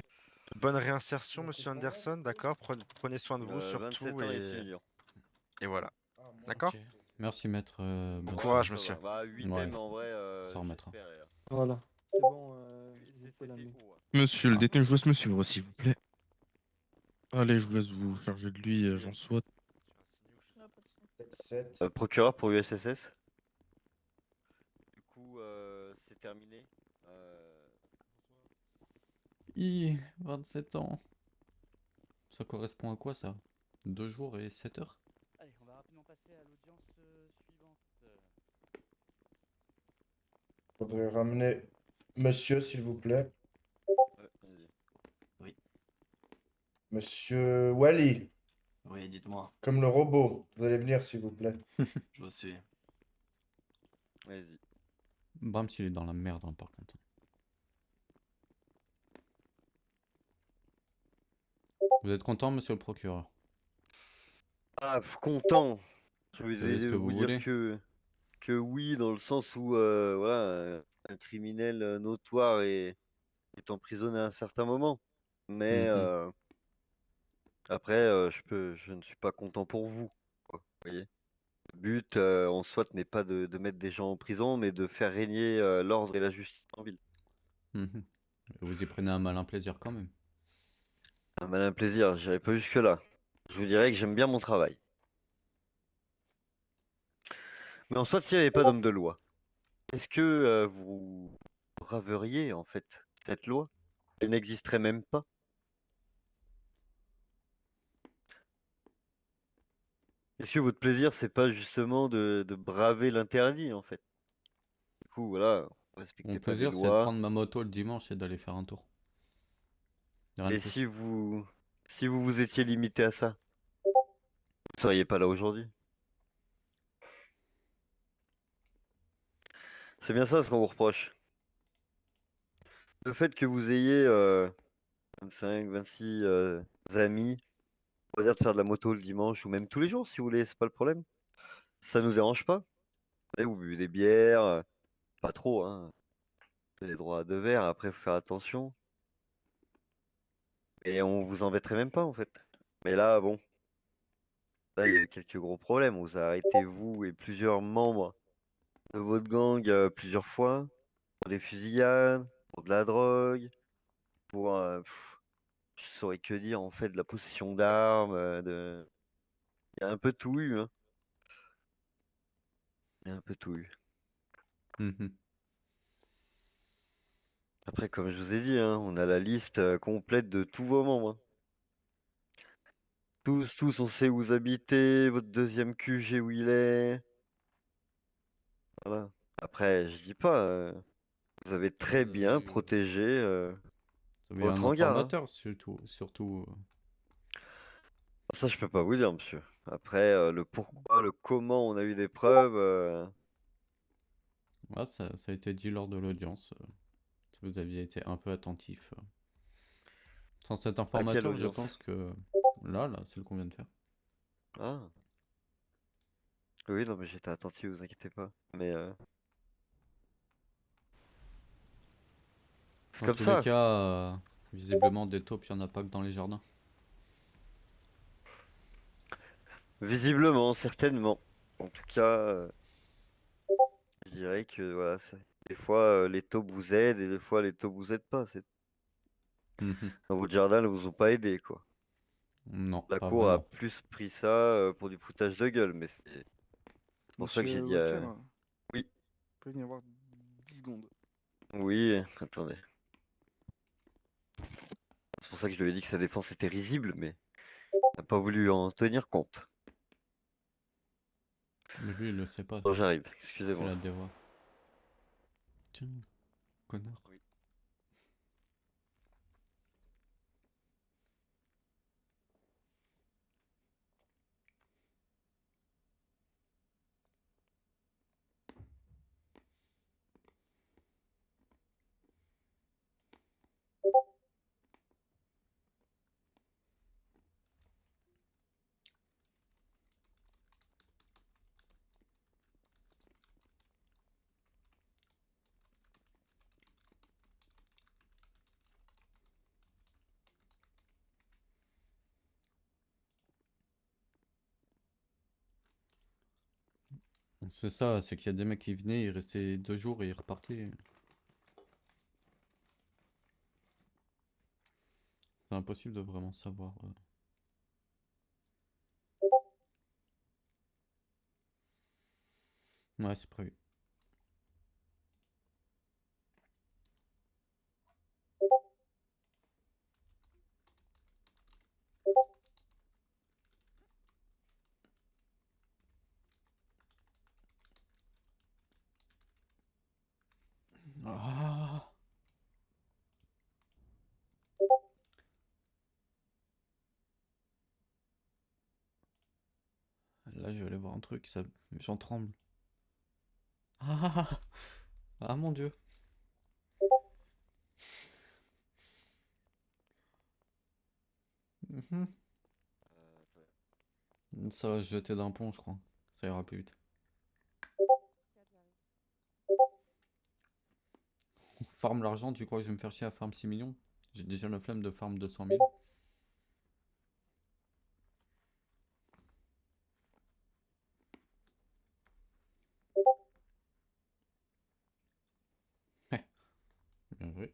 une bonne réinsertion, monsieur Anderson, d'accord? Prenez soin de vous 27 surtout ans et 6 millions. et voilà. D'accord? Ok. Merci, maître. Bon Bonne courage, Ça monsieur. va. Bah, 8 Ouais, M en vrai, ça remettra. j'espère. Voilà, c'est bon, vous pouvez l'amener. haut, hein. Monsieur le détenu, je vous laisse me suivre s'il vous plaît. Allez, je vous laisse vous charger de lui, agent Swat. Ah, pas de ça. Procureur pour USSS. Du coup, c'est terminé. 27 ans. Ça correspond à quoi ça? 2 jours et 7 heures? Allez, on va rapidement passer à l'audience suivante. Faudrait ramener monsieur, s'il vous plaît. Vas-y. Oui, Monsieur Wally, oui, dites-moi, comme le robot. Vous allez venir, s'il vous plaît. je vous suis. Vas-y. Brahms, il est dans la merde, hein, par contre. Vous êtes content, monsieur le procureur? Ah, content. Je Vous savez ce que vous vous voulez? dire que oui, dans le sens où voilà, un criminel notoire est emprisonné à un certain moment. Mais Mhm. après, je ne suis pas content pour vous, quoi, vous voyez. Le but en soit n'est pas de mettre des gens en prison, mais de faire régner l'ordre et la justice en ville. Mhm. Vous y prenez un malin plaisir quand même. Un malin plaisir, j'irai pas jusque-là. Je vous dirais que j'aime bien mon travail. Mais en soit, s'il n'y avait pas d'homme de loi, est-ce que vous braveriez en fait cette loi? Elle n'existerait même pas. Est-ce que votre plaisir, c'est pas justement de braver l'interdit en fait? Du coup, voilà, vous Mon respectez pas les plaisir, c'est de lois. prendre ma moto le dimanche et d'aller faire un tour. Rien de Et plus. si vous vous étiez limité à ça, vous seriez pas là aujourd'hui. C'est bien ça ce qu'on vous reproche. Le fait que vous ayez 25, 26 amis, on va dire de faire de la moto le dimanche ou même tous les jours si vous voulez, c'est pas le problème. Ça nous dérange pas. Vous buvez des bières, pas trop, hein. Vous avez le droit à 2 verres, après faut faire attention. Et on vous embêterait même pas en fait. Mais là, bon, là il y a eu quelques gros problèmes. On vous a arrêté vous et plusieurs membres de votre gang plusieurs fois pour des fusillades, pour de la drogue, pour je saurais que dire en fait, de la possession d'armes, il y a un peu tout eu, hein. Il y a un peu tout eu. Mhm. Après, comme je vous ai dit, hein, on a la liste complète de tous vos membres, hein. Tous, on sait où vous habitez, votre deuxième QG où il est. Voilà. Après, je dis pas, vous avez très Vous bien avez, protégé vous avez un votre hangar, hein. informateur, surtout. Ça, je peux pas vous dire, monsieur. Après, le pourquoi, le comment on a eu des preuves. Ouais, ça a été dit lors de l'audience. Si vous aviez été un peu attentif. Sans cet À quelle informateur, je audience? pense que... Là, c'est le qu'on vient de faire. Ah. Oui, non, mais j'étais attentif, vous inquiétez pas. Mais c'est Dans comme tous les ça. cas, visiblement, des taupes, il n'y en a pas que dans les jardins. Visiblement, certainement. En tout cas, je dirais que voilà, des fois les taupes vous aident et des fois les taupes vous aident pas. Mhm. Dans votre jardin, elles vous ont pas aidé, quoi. Non, La pas cour a vraiment. plus pris ça pour du foutage de gueule, mais c'est pour ça que j'ai Monsieur dit. Walker, Oui, vous pouvez venir voir 10 secondes. oui, attendez. C'est pour ça que je lui ai dit que sa défense était risible, mais il n'a pas voulu en tenir compte. Mais lui, il le sait pas. Bon, j'arrive, C'est excusez-moi. la dévoie. Tiens, connard. Oui. C'est ça, c'est qu'il y a des mecs qui venaient, ils restaient 2 jours et ils repartaient. C'est impossible de vraiment savoir. Ouais, c'est prévu. Ah. Là, je vais aller voir un truc, ça... j'en tremble. Ah, ah mon Dieu. Mhm. Ça va se jeter d'un pont, je crois. Ça ira plus vite. Farm l'argent, tu crois que je vais me faire chier à farm 6 millions? J'ai déjà la flemme de farm 200 000. Ouais, bien joué.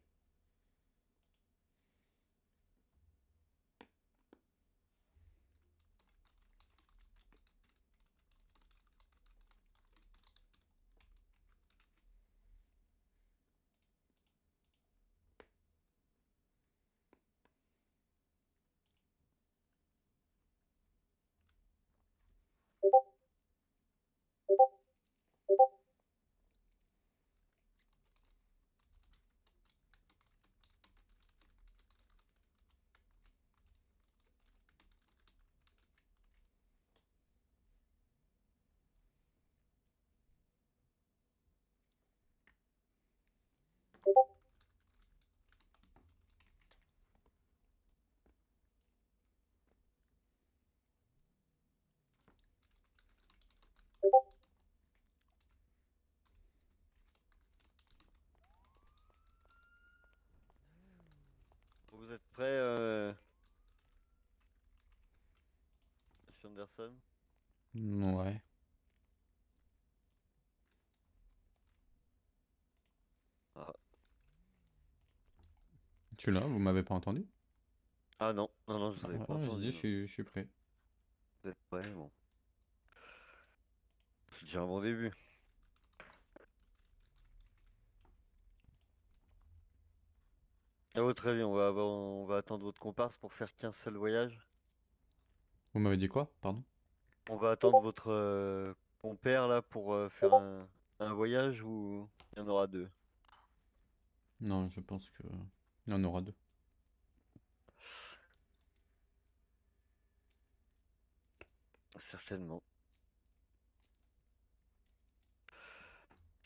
Vous êtes prêts, Monsieur Anderson? Ouais. Ah. Tu es là, vous m'avez pas entendu? Ah non, non, non, je vous avais pas Ouais, je dis, entendu, non. je suis prêt. Vous êtes prêts? Bon. C'est déjà un bon début. À votre avis, on va attendre votre comparse pour faire 15 seuls voyages? Vous m'avez dit quoi? Pardon? On va attendre votre compère là pour faire un voyage ou il y en aura deux? Non, je pense que... Il y en aura 2. Certainement.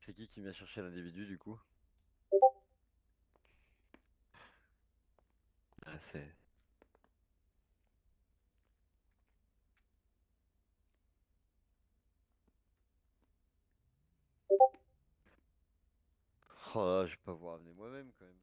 C'est qui vient chercher l'individu du coup? Ah, c'est... Oh là, je vais pas vous ramener moi-même quand même.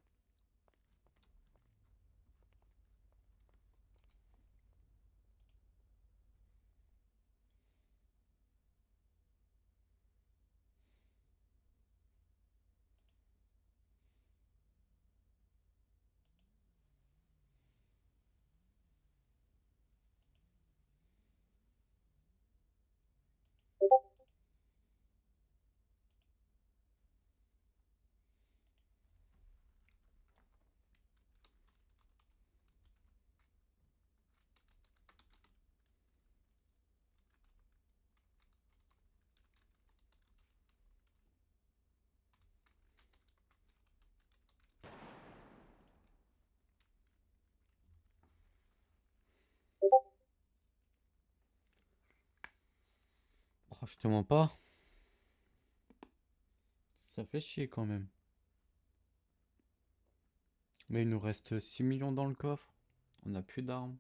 Oh, je te mens pas. Ça fait chier quand même. Mais il nous reste 6 millions dans le coffre. On n'a plus d'armes.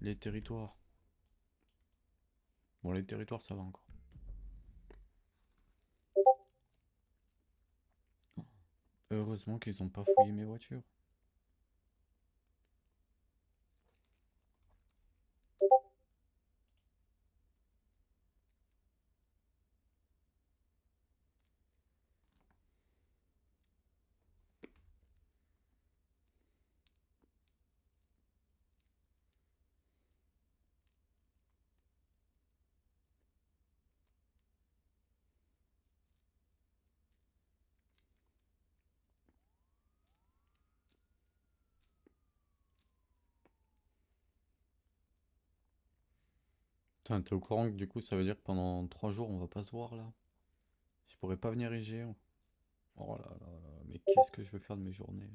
Les territoires. Bon, les territoires, ça va encore. Heureusement qu'ils ont pas fouillé mes voitures. Putain, t'es au courant que du coup ça veut dire que pendant 3 jours on va pas se voir là? Je pourrais pas venir IG. Oh là là là, mais qu'est-ce que je vais faire de mes journées?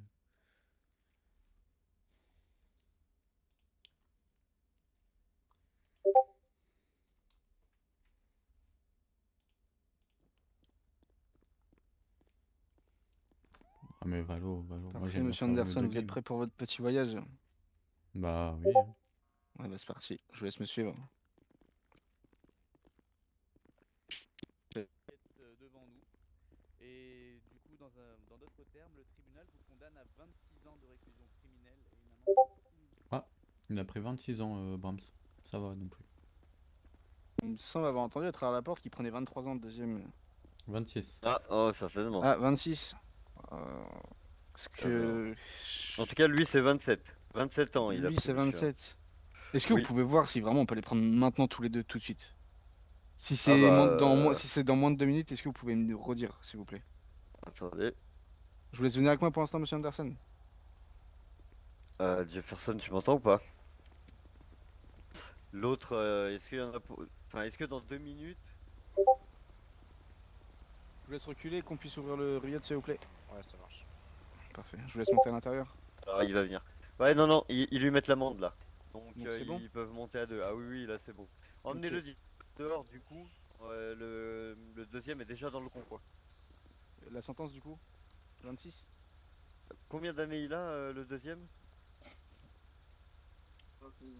Ah mais Valo, moi Parfait, j'aime bien monsieur faire Anderson, le vous êtes game. prêt pour votre petit voyage? Bah oui. Hein. Ouais, bah c'est parti, je vous laisse me suivre. Devant nous. Et du coup, dans d'autres termes, le tribunal vous condamne à 26 ans de réclusion criminelle et une amende de 10 000 Ah, il a pris 26 ans, Brahms. Ça va non plus. Il me semble avoir entendu à travers la porte qu'il prenait 23 ans de deuxième. 26. Ah, oh, certainement. Ah, 26. Parce Ça va. que... En tout cas, lui, c'est 27. 27 ans, il a Lui, pris, c'est monsieur. 27. Est-ce que vous Oui. pouvez voir si vraiment on peut les prendre maintenant tous les deux tout de suite? Si Ah c'est bah, si c'est dans moins de 2 minutes, est-ce que vous pouvez me redire, s'il vous plaît? attendez. Je vous laisse venir avec moi pour l'instant, monsieur Anderson. Jefferson, tu m'entends ou pas? L'autre, est-ce qu'il y en a pour... Enfin, est-ce que dans 2 minutes... Je vous laisse reculer, qu'on puisse ouvrir le riot, s'il vous plaît. Ouais, ça marche. Parfait, je vous laisse monter à l'intérieur. Alors, il va venir. Ouais, non, ils lui mettent l'amende, là. Donc, Donc, c'est bon? ils peuvent monter à 2. Ah oui, là, c'est bon. Emmenez-le dehors, du coup. Le deuxième est déjà dans le convoi. La sentence, du coup? 26? Combien d'années il a, le deuxième?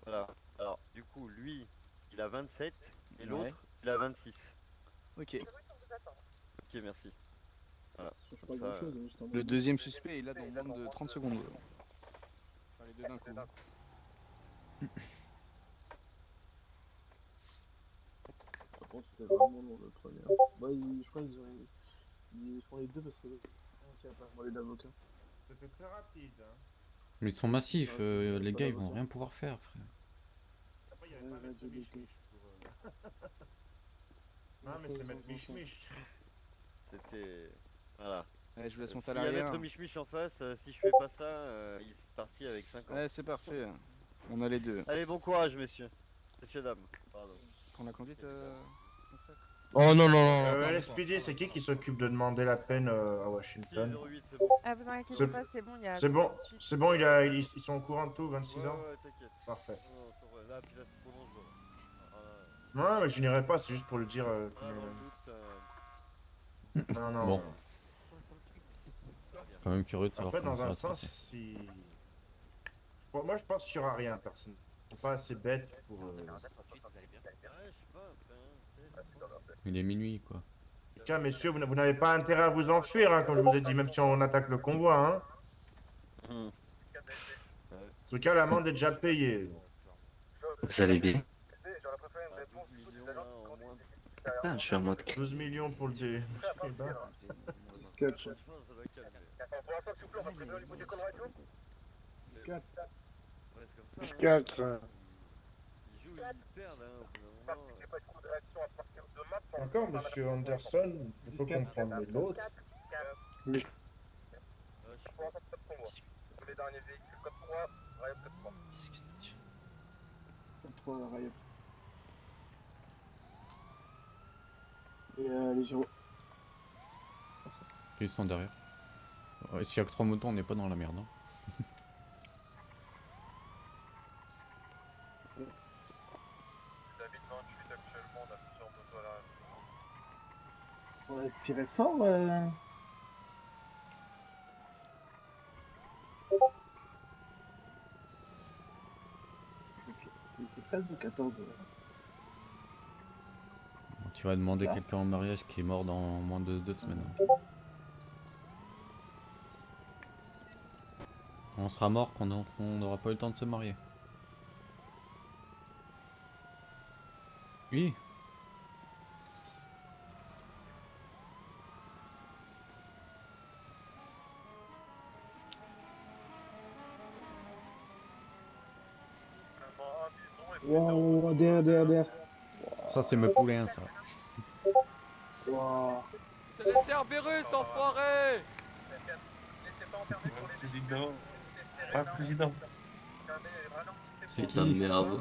Voilà. Alors, du coup, lui, il a 27 et Ouais. l'autre, il a 26. Ok. Ok, merci. Voilà. C'est pas Comme ça, grand chose, juste un Le deuxième suspect est là dans moins de 30 secondes. Enfin, les deux d'un coup. Par contre, c'était vraiment long le premier. Bah, je crois ils font les deux parce que qui a pas demandé d'avocat. C'était très rapide. Hein. Mais ils sont massifs, Ouais, les pas gars ils vont d'avocat. rien pouvoir faire, frère. Après, il y avait Ouais, pas Maître LGBT. Mich-Mich Non, mais c'est Maître Mich-Mich. c'était... Voilà. Allez, je vous laisse monter à S'il y a l'arrière. Maître Mich-Mich en face, si je fais pas ça, il est parti avec 5 ans. Ouais, c'est parfait. On a les deux. Allez, bon courage, messieurs. Messieurs, dames. Pardon. Prends la conduite, mon frère. Oh non, non, non, non. LSPD, c'est qui s'occupe de demander la peine à Washington? 08, c'est bon. Ah, vous inquiétez C'est pas, c'est bon, il y a c'est bon, tout de suite. c'est bon, ils sont au courant de tout, 26 ans? Ouais, t'inquiète. Parfait. Non, c'est vrai. Là, puis là, c'est trop dangereux. Non, mais je n'irai pas, c'est juste pour le dire. Là, dans le doute, Non, non. Bon. Quand même curieux de savoir Après, comment dans ça un va se sens, passer. si. Moi, je pense qu'il n'y aura rien, personne. Ils sont pas assez bêtes pour. Ouais, je sais pas, après, hein, Il est minuit quoi. En tout cas, messieurs, vous n'avez pas intérêt à vous enfuir, hein, comme je vous ai dit, même si on attaque le convoi. Hein. Hmm. En tout cas, l'amende est déjà payée. Vous allez bien? Bah, 12 millions, là, en moins. Ah, je suis à moins de 12 millions pour le dé. Eh ben, Catch. Franchement, ça va calmer. Quatre. Ouais, c'est comme ça. Hein. 4. Ils jouent, ils perdent, hein, au bout d'un moment. Encore, monsieur Anderson, je peux comprendre, mais l'autre. Ouais, je sais pas. Contre Riot. Et les gyros. Ils sont derrière. Ouais, s'il y a que 3 moutons, on n'est pas dans la merde. Hein. On va respirer fort. C'est 13 ou 14. Tu vas demander quelqu'un en mariage qui est mort dans moins de 2 semaines. On sera mort quand on n'aura pas eu le temps de se marier. Oui. Wow, derrière. Ça c'est me poulain ça. Wow. C'est le Cerberus, enfoiré! Président. Pas président. C'est Putain de qui? merde.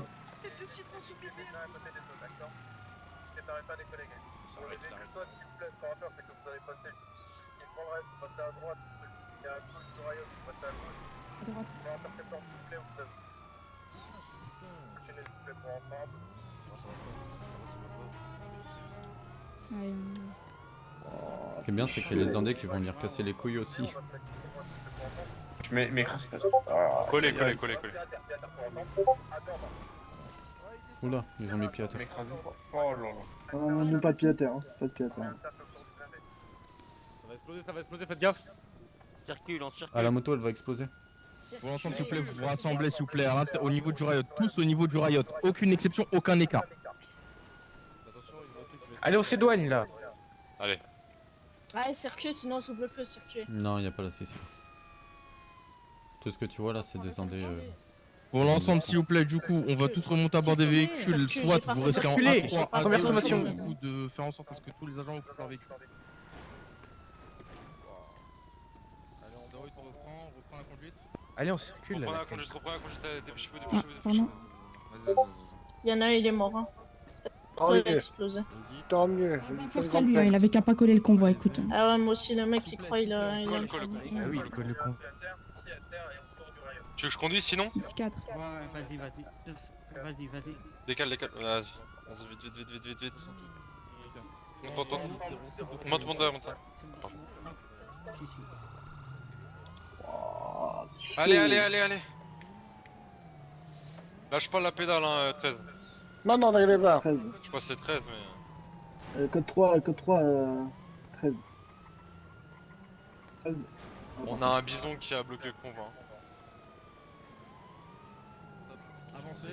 citron sous pipi. Séparez pas des collègues. Pour le véhicule, toi, s'il vous plaît, le coordinateur, c'est que vous avez passé. Il prendrait, vous passez à droite. Il y a un col du rayon, vous passez à gauche. À droite. Pour l'intercepteur, s'il vous plaît, vous avez. Enchaînez, s'il vous plaît, pour ensemble. Ce qui est bien, c'est qu'il y a les Indés qui vont venir casser les couilles aussi. Mais grâce Collez. Oula, ils ont mis pied à terre. Oh là là. Non, pas de pied à terre, hein. Pas de pied à terre. Ça va exploser, faites gaffe. Circule, on circule. Ah, la moto, elle va exploser. Pour l'ensemble, s'il vous plaît, vous vous rassemblez, s'il vous plaît, au niveau du riot. Tous au niveau du riot. Aucune exception, aucun écart. Allez, on s'éloigne là. Allez. Ouais, circuler, sinon on s'ouvre le feu, circuler. Non, il n'y a pas la session. Tout ce que tu vois là, c'est des Indés. Pour l'ensemble, s'il vous plaît, du coup, on va tous remonter à bord des véhicules. Soit vous restez en A3, Première A2, sommation. du coup, de faire en sorte à ce que tous les agents occupent leur véhicule. Allez, on reprend la conduite. Allez, on circule. Reprends là. la conduite, dépêchez-vous. Vas-y. Il y en a un, il est mort. Hein. Il a explosé. Tant mieux. Force à lui, il avait qu'à pas coller le convoi, écoute. Ah ouais, moi aussi, le mec, il croit, il a. Colle. Ah oui, il colle le con. Tu veux que je conduise sinon? 4. Ouais, vas-y. Décale. Vas-y. Vite. Monte. Allez. Lâche pas la pédale, hein, 13. Non, n'arrivez pas. 13. Je sais pas si c'est 13, mais. Code 3, 13. 13. On a un bison qui a bloqué le convoi. Avancez.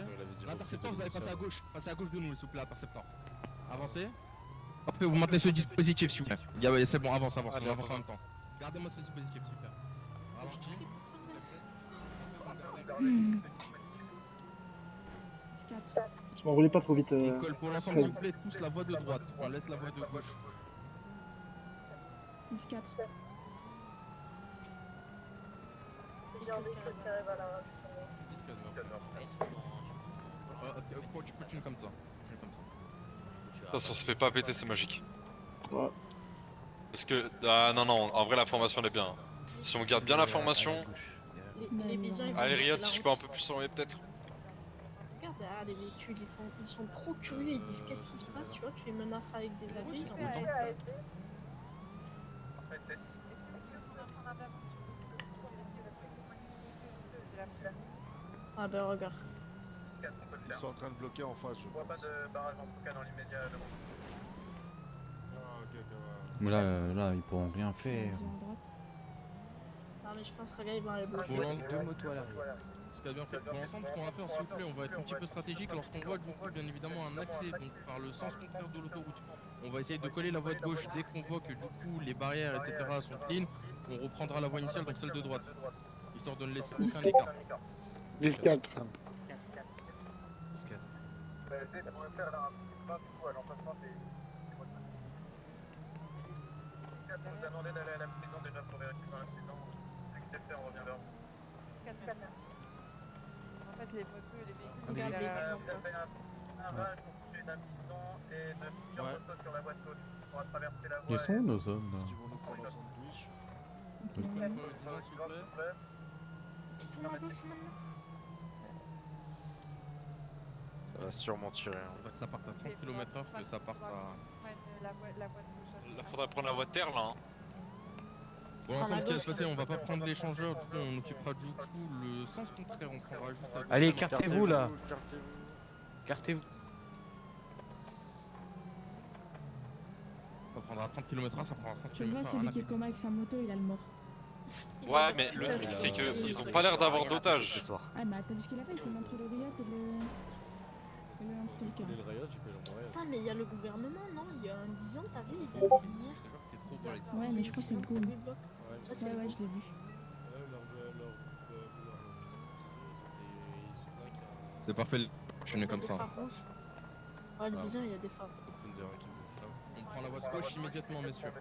L'intercepteur, vous allez passer à gauche. Passez à gauche de nous, s'il vous plaît, l'intercepteur. Avancez. Hop, vous maintenez ce dispositif, s'il vous plaît. C'est bon, avance, on avance en même temps. Gardez-moi ce dispositif, super. Ralentis. On roulait pas trop vite. On colle pour l'ensemble, s'il vous plaît, tous la voie de droite. On laisse la voie de gauche. 4. Tu continues comme ça. Ça se fait pas péter, c'est magique. Ouais. Parce que. Ah non, en vrai, la formation elle est bien. Si on garde bien la formation. Les bisons, ils Allez, vont Riot, monter si la tu peux un route. peu plus s'enlever, peut-être. Regarde derrière les véhicules, ils sont trop curieux, ils disent qu'est-ce qui se passe, tu vois, tu les menaces avec des abus, ils en entendent pas. Ah ben regarde. Ils sont en train de bloquer en face, je vois pas de barrage en tout cas dans l'immédiat. Mais là, ils pourront rien faire. Non mais je pense que là ils vont aller bloquer. Pour deux motos à l'arrière. Ce qu'a bien fait pour l'ensemble, ce qu'on va faire, s'il vous plaît, on va être un petit peu stratégique lorsqu'on voit du coup bien évidemment un accès donc par le sens contraire de l'autoroute. On va essayer de coller la voie de gauche dès qu'on voit que du coup les barrières etc sont clean. On reprendra la voie initiale donc celle de droite, histoire de ne laisser aucun écart. 1004. Vous attendez d'aller à la prison déjà pour vérifier dans l'accident. Dès que c'est fait, on revient vers vous. En fait, les motos et les véhicules, Regarde les véhicules en Vous avez face. un barrage constitué d'un bison et de plusieurs motos sur la voie de gauche. On pourra traverser la voie. Ils sont où nos hommes là? Est-ce qu'ils vont nous prendre en sandwich? S'il vous plaît. Qui tourne à gauche maintenant? Ça va sûrement tirer. Faudrait que ça parte à 30 km/h, que ça parte à. La voie de gauche. Là, faudrait prendre la voie de terre là. Hein. Pour l'ensemble, ce qui va se passer, on va pas prendre l'échangeur, du coup, on occupera du coup le sens contraire, on prendra juste à. Allez, écartez-vous là. Écartez-vous. Ça prendra 30 km/h, ça prendra 30 Tu vois, km/h. celui qui est coma avec sa moto, il a le mort. Ouais, mais le truc c'est que ils ont pas l'air d'avoir d'otages. Ah, mais t'as vu ce qu'il a fait? Il s'est mis entre le Riot et le Landstalker. Ah, mais il y a le gouvernement, non? Il y a un bison, t'as vu? Il a des lumières. Ouais, mais je crois que c'est le goût. Ouais, c'est le Ouais, goût. je l'ai vu. C'est parfait, je suis né comme ça. Ouais, le bison, il y a des phares. On prend la voie de gauche immédiatement, messieurs.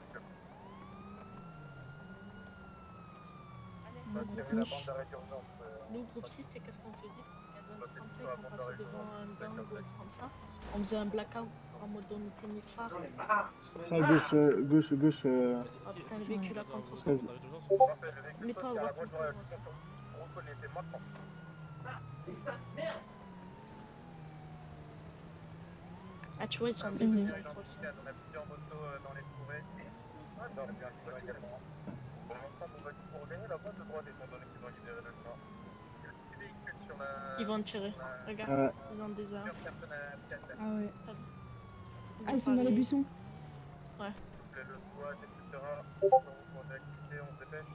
Nous, groupe 6, qu'est-ce qu'on te dit? À 35, on passait devant un gang doit être comme ça. On faisait un blackout en mode on éteignait les phares. À gauche, gauche. Ah putain, le véhicule à contre-sens. 13. Mets-toi à droite. Reconnaissez-moi quand. Ah, tu vois, ils sont baisés, ils ont trop le son. On a plusieurs motos dans les forêts. Dans le bien également. Pour l'instant, pour gagner la voie de droite, étant donné qu'ils ont libéré le chemin. Les véhicules sur la. Ils vont tirer. Regarde, ils ont des armes. Ah ouais. Ah, ils sont dans les buissons. Ouais. Le SWAT, etc. On est activé, on se dépêche.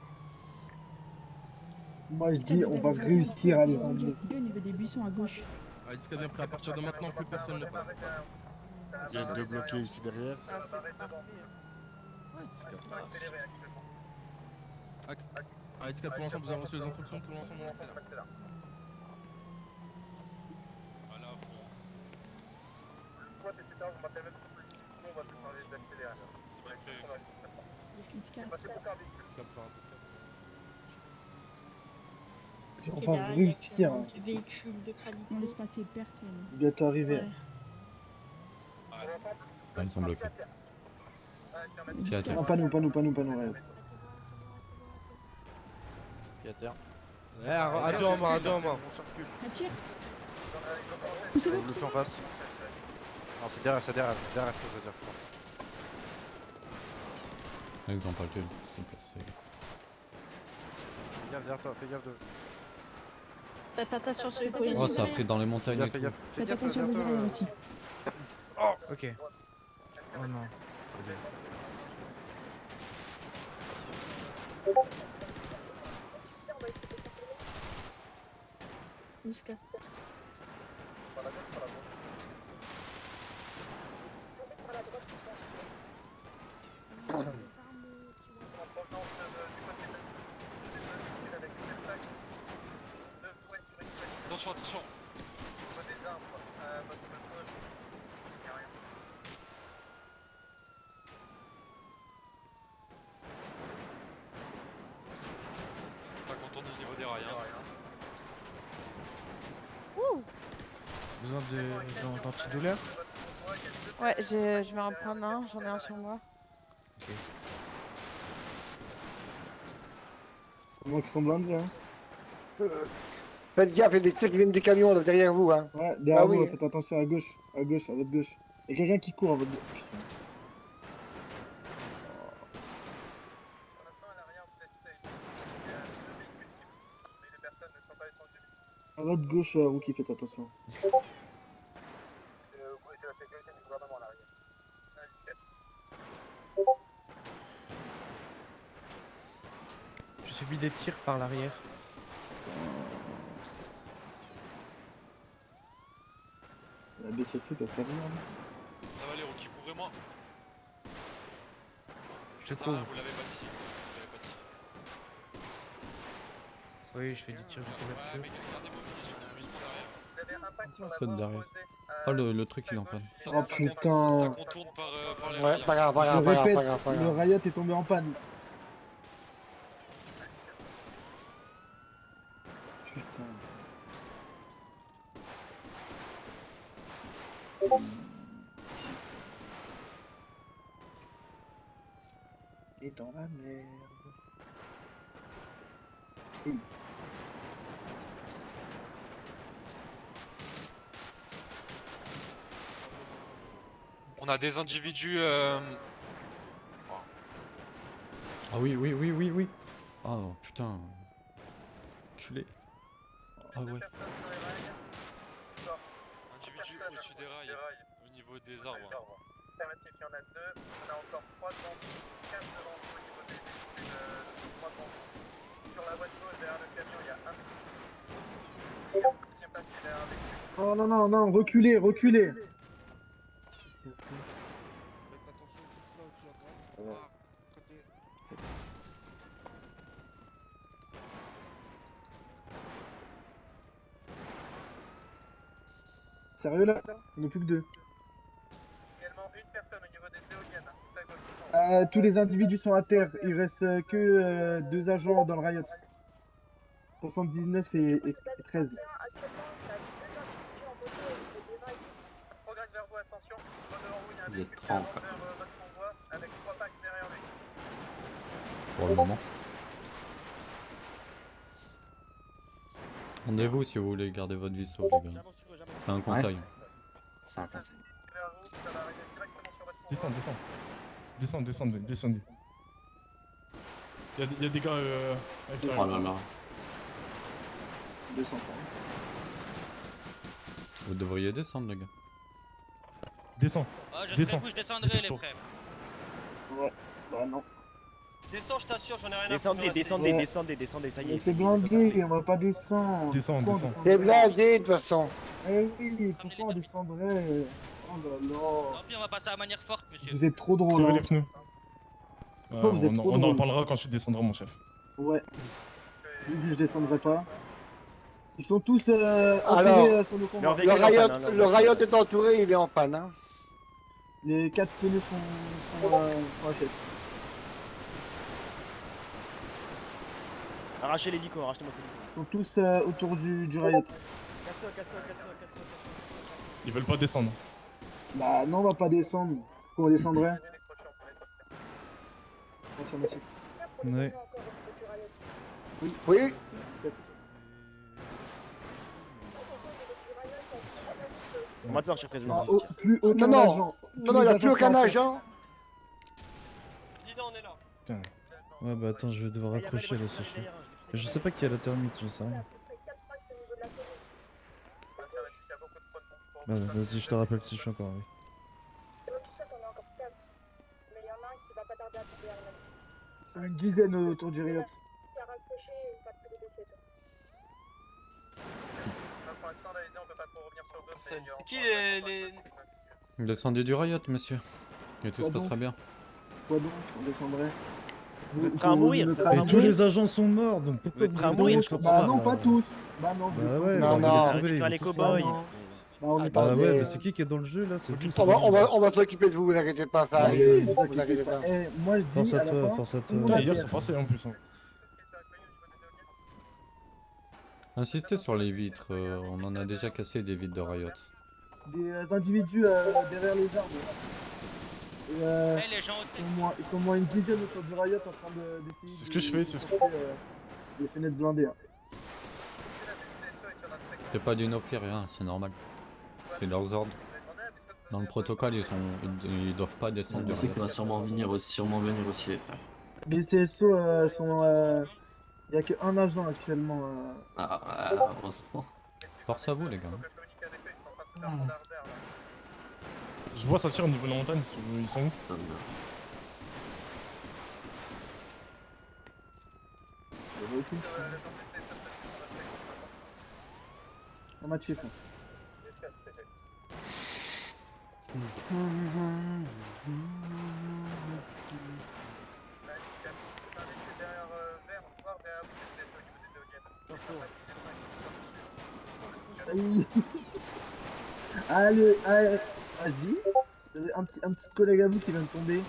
Moi, je dis, on va réussir à les Au enlever. niveau des buissons à gauche. Allez, Disca bien prêt, à partir de maintenant, plus personne ne passe. Il y a deux bloqués ici derrière. Ouais, Disca. Allez, Disca, pour l'ensemble, vous avez reçu les instructions, pour l'ensemble, on accélère. Voilà, bon. SWAT, etc. Vous m'appelez même pour position, on va te parler d'accélérer. C'est bien fait. On va réussir. Véhicule de qualité. On laisse passer personne. Bientôt arrivé. Ouais. Ah, ils sont bloqués. Pied à terre. Non, pas nous, Riot. Pied à terre. Ouais, à deux en main, à deux en main. Ça tire. Poussez-vous, poussez-vous. En face. Non, c'est derrière, je veux dire. Là, ils ont pas le kill. Ils sont placés. Fais gaffe derrière toi, fais gaffe de. Faites attention sur les Oh, cohésions. ça a pris dans les montagnes et tout. Faites attention à vos arrières aussi. Oh, ok. Oh non. Disca. Attention, attention. Ça contourne au niveau des rails. Besoin d'antidouleur? Ouais, je vais en prendre un, j'en ai un sur moi. Ok. Comment qu'ils sont blindés, hein. Faites gaffe, il y a des tirs qui viennent du camion là, derrière vous. Hein. Ouais, derrière Ah vous, oui. faites attention à gauche, à votre gauche. Il y a quelqu'un qui court à votre gauche. Putain. À votre gauche, Rookie, faites attention. Je subis des tirs par l'arrière. La BCC doit faire rien. Ça va les rookies, couvrez-moi. Je te Ça couvre. va, vous l'avez pas ici. Oui, je fais des tirs de couverture. Ouais, mais gardez vos munitions, juste pour derrière. Saute derrière. Oh, le truc il est en panne. Oh putain. Ça contourne par les Ouais, rails. pas grave, Je répète, le Riot est tombé en panne. Putain. Et dans la merde. Oui. On a des individus. Ah oui. Oh putain. Culé. Ah ouais. Individus au-dessus des rails, au niveau des arbres. Affirmatif, il y en a deux. On a encore 3 ans, 15 devant vous au niveau des véhicules de 3 ans. Sur la voie de gauche, derrière le camion, il y a un véhicule qui est passé derrière un véhicule. Oh non, reculez. Faites attention juste là au-dessus à droite. Ah, côté. Sérieux là? Il n'y en a plus que deux. Également une personne au niveau des éoliennes, tout à gauche. Tous les individus sont à terre. Il reste que 2 agents dans le Riot. 79 et 13. attention, zone de rouille, un Vous êtes véhicule qui 30 avance quoi. vers votre convoi avec 3 packs derrière lui. Pour le moment. Rendez-vous si vous voulez garder votre vie sauve, les gars. C'est un conseil. C'est un conseil. Descendez. Il y a des gars avec ça. Oh là là. Descends pas. Vous devriez descendre, les gars. Descends. Oh, je serai vous, je descendrai les Dépêche-toi. frères. Ouais, bah non. Descends, je t'assure, j'en ai rien à Descendez, descendez, ça y Mais est. c'est blindé, on va pas descendre. Descends. C'est blindé de toute façon. Eh oui, pourquoi on descendrait? Oh là là. Tant pis, on va passer à manière forte, monsieur. Vous êtes trop drôle. Crevez Hein. les pneus. Vous êtes trop On en drôle. parlera quand je descendrai, mon chef. Ouais. Vu que je descendrai pas. Ils sont tous Alors, entourés sur le combat. Le Riot est entouré, il est en panne. Hein. Les 4 pneus sont HS. Arrachez l'hélico, arrachez-moi cet hélico. Ils sont tous autour du Riot. Casse-toi. Ils veulent pas descendre. Bah non, on va pas descendre. Pourquoi on descendrait? Affirmatif. Ouais. Oui. Maintenant, chef président. Ah, plus aucun Non, agent. non, il n'y a plus aucun agent. Président, on est là. Putain. Ouais, bah attends, je vais devoir raccrocher là, c'est chaud. Je sais pas qui a la thermite, je sais rien. Bah, vas-y, je te rappelle si je suis encore avec. Une dizaine autour du Riot. C'est qui les... Descendez du Riot, monsieur. Et tout se Quoi donc passera bien. Quoi donc? On descendrait. Vous êtes prêts à mourir? Et tous les agents sont morts, donc pourquoi êtes prêts à mourir, je comprends Bah pas. non, pas tous. Bah non, Bah ouais, Non, bah, non. retrouvez-les, Les ils vont tous cow-boys. mourir. Bah on est Bah pas ouais, des- mais c'est qui est dans le jeu là? C'est vous, c'est On va s'occuper de vous, vous inquiétez pas, ça Ah arrive. oui, Vous inquiétez pas. Eh, moi je Force dis à à la toi, fin, force à tout le monde toi. a Hier, fait. ça passait en plus. Hein. Insistez sur les vitres, on en a déjà cassé des vitres de Riot. Des individus derrière les arbres. Et, Eh, les gens au ils sont au moins une dizaine autour du Riot en train d'essayer C'est ce que je fais, c'est ce que... les fenêtres blindées. Hein. C'est pas du no-fear, rien, c'est normal. C'est leurs ordres. Dans le protocole, ils doivent pas descendre du Je sais Riot. qu'il va sûrement venir aussi les frères. Les CSO sont... Il n'y a qu'un agent actuellement. Heureusement. Force à vous, les gars. Je vois ça tire au niveau de la montagne, ils sont où? Affirmatif. Allez, vas-y. J'avais un petit collègue à vous qui vient de tomber. Ça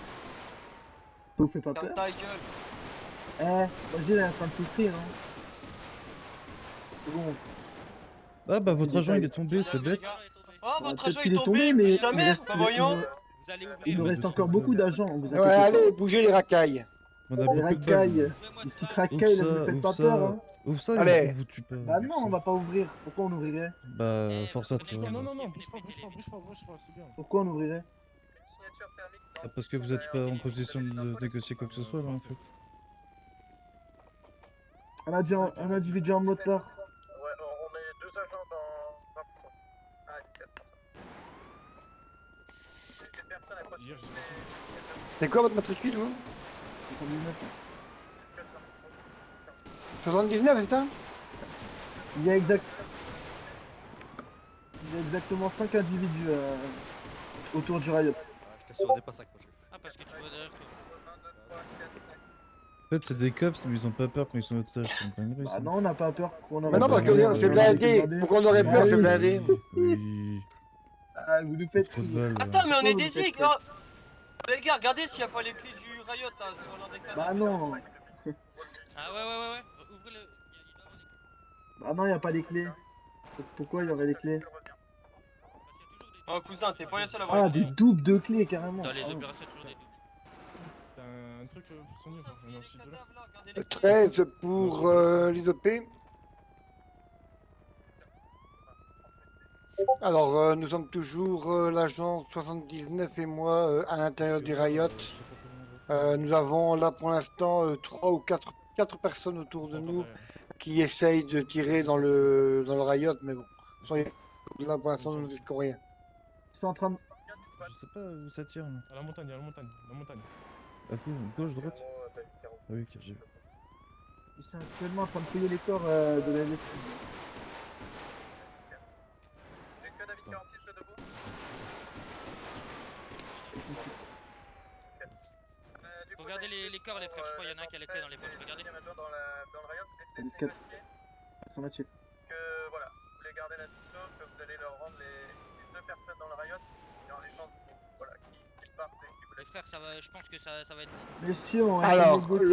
vous fait pas peur? ta gueule. Eh, moi il est en train de souffrir. Hein. C'est bon. Ah bah votre agent il est tombé, c'est bête. Oh, votre Peut-être agent qu'il est tombé, mais mais sa il mère, reste- bah voyons. Vous allez Il ouvrir. nous reste encore beaucoup d'agents, vous inquiétez Ouais, pas. allez, bougez les racailles. On a Les beaucoup de racailles, balles. les petites racailles, là, vous me faites pas peur. Hein. Ouvre ça, Allez. vous tue pas. Bah non, on va pas ouvrir. Pourquoi on ouvrirait? Bah force à toi. Non, bouge pas, c'est bien. Pourquoi on ouvrirait? Ah, parce que vous êtes pas en position de négocier quoi que ce soit là en fait. Un individu en motard. Ouais, on met 2 agents dans 20%. Ah, 17%. Hier, j'ai... C'est quoi votre matricule, vous 79, c'est ça? Il y a exactement 5 individus autour du Riot. Je t'assure, on dépasse 5 prochains. Ah, parce que tu vois derrière toi. En fait c'est des cops mais ils ont pas peur quand ils sont otages, c'est une dinguerie. Bah ça. non, on n'a pas peur. On Mais non, parce que c'est blindé. Pourquoi on aurait peur, c'est blindé? Oui. Ah, vous nous faites Trop de rire. balles. Attends, mais on Pourquoi est vous des faites zigs, rire? hein. Les gars, regardez s'il n'y a pas les clés du Riot là sur l'un des canaux. Bah non. Ah ouais. Ouvrez le. Il doit avoir les clés. Bah non, il n'y a pas les clés. Pourquoi il y aurait les clés? Parce qu'il y a toujours des Oh cousin, t'es pas les seuls à avoir Ah, les des clés. doubles de clés carrément. Dans les Ah ouais. opérations, il y a toujours des doubles. T'as un truc pour Sonia ou pas? Non, je suis tout là. 13 pour les OP. Alors, nous sommes toujours l'agent 79 et moi à l'intérieur du Riot. Nous avons là pour l'instant 3 ou 4 personnes autour de nous qui essayent de tirer dans le Riot, mais bon, soyez là pour l'instant nous ne risquons rien. Ils sont en train de... Je sais pas où ça tire. Là. À la montagne, à la montagne, la montagne. À gauche, droite. Ah oui, ok, j'ai vu. Ils sont actuellement en train de fouiller les corps de la LFI. J'ai que David 46, je suis debout. Faut regarder les corps, les frères. Je crois qu'il y en a un qui a les clés dans les poches. Regardez. Dans le Riot, Disquette. essayez Affirmatif. que voilà, vous voulez garder la disco, que vous allez leur rendre les 2 personnes dans le Riot, et en échange, voilà, qui partent et qui vous Les laissent. frères, ça va, je pense que ça va être bon. Messieurs, on va Alors, négocier,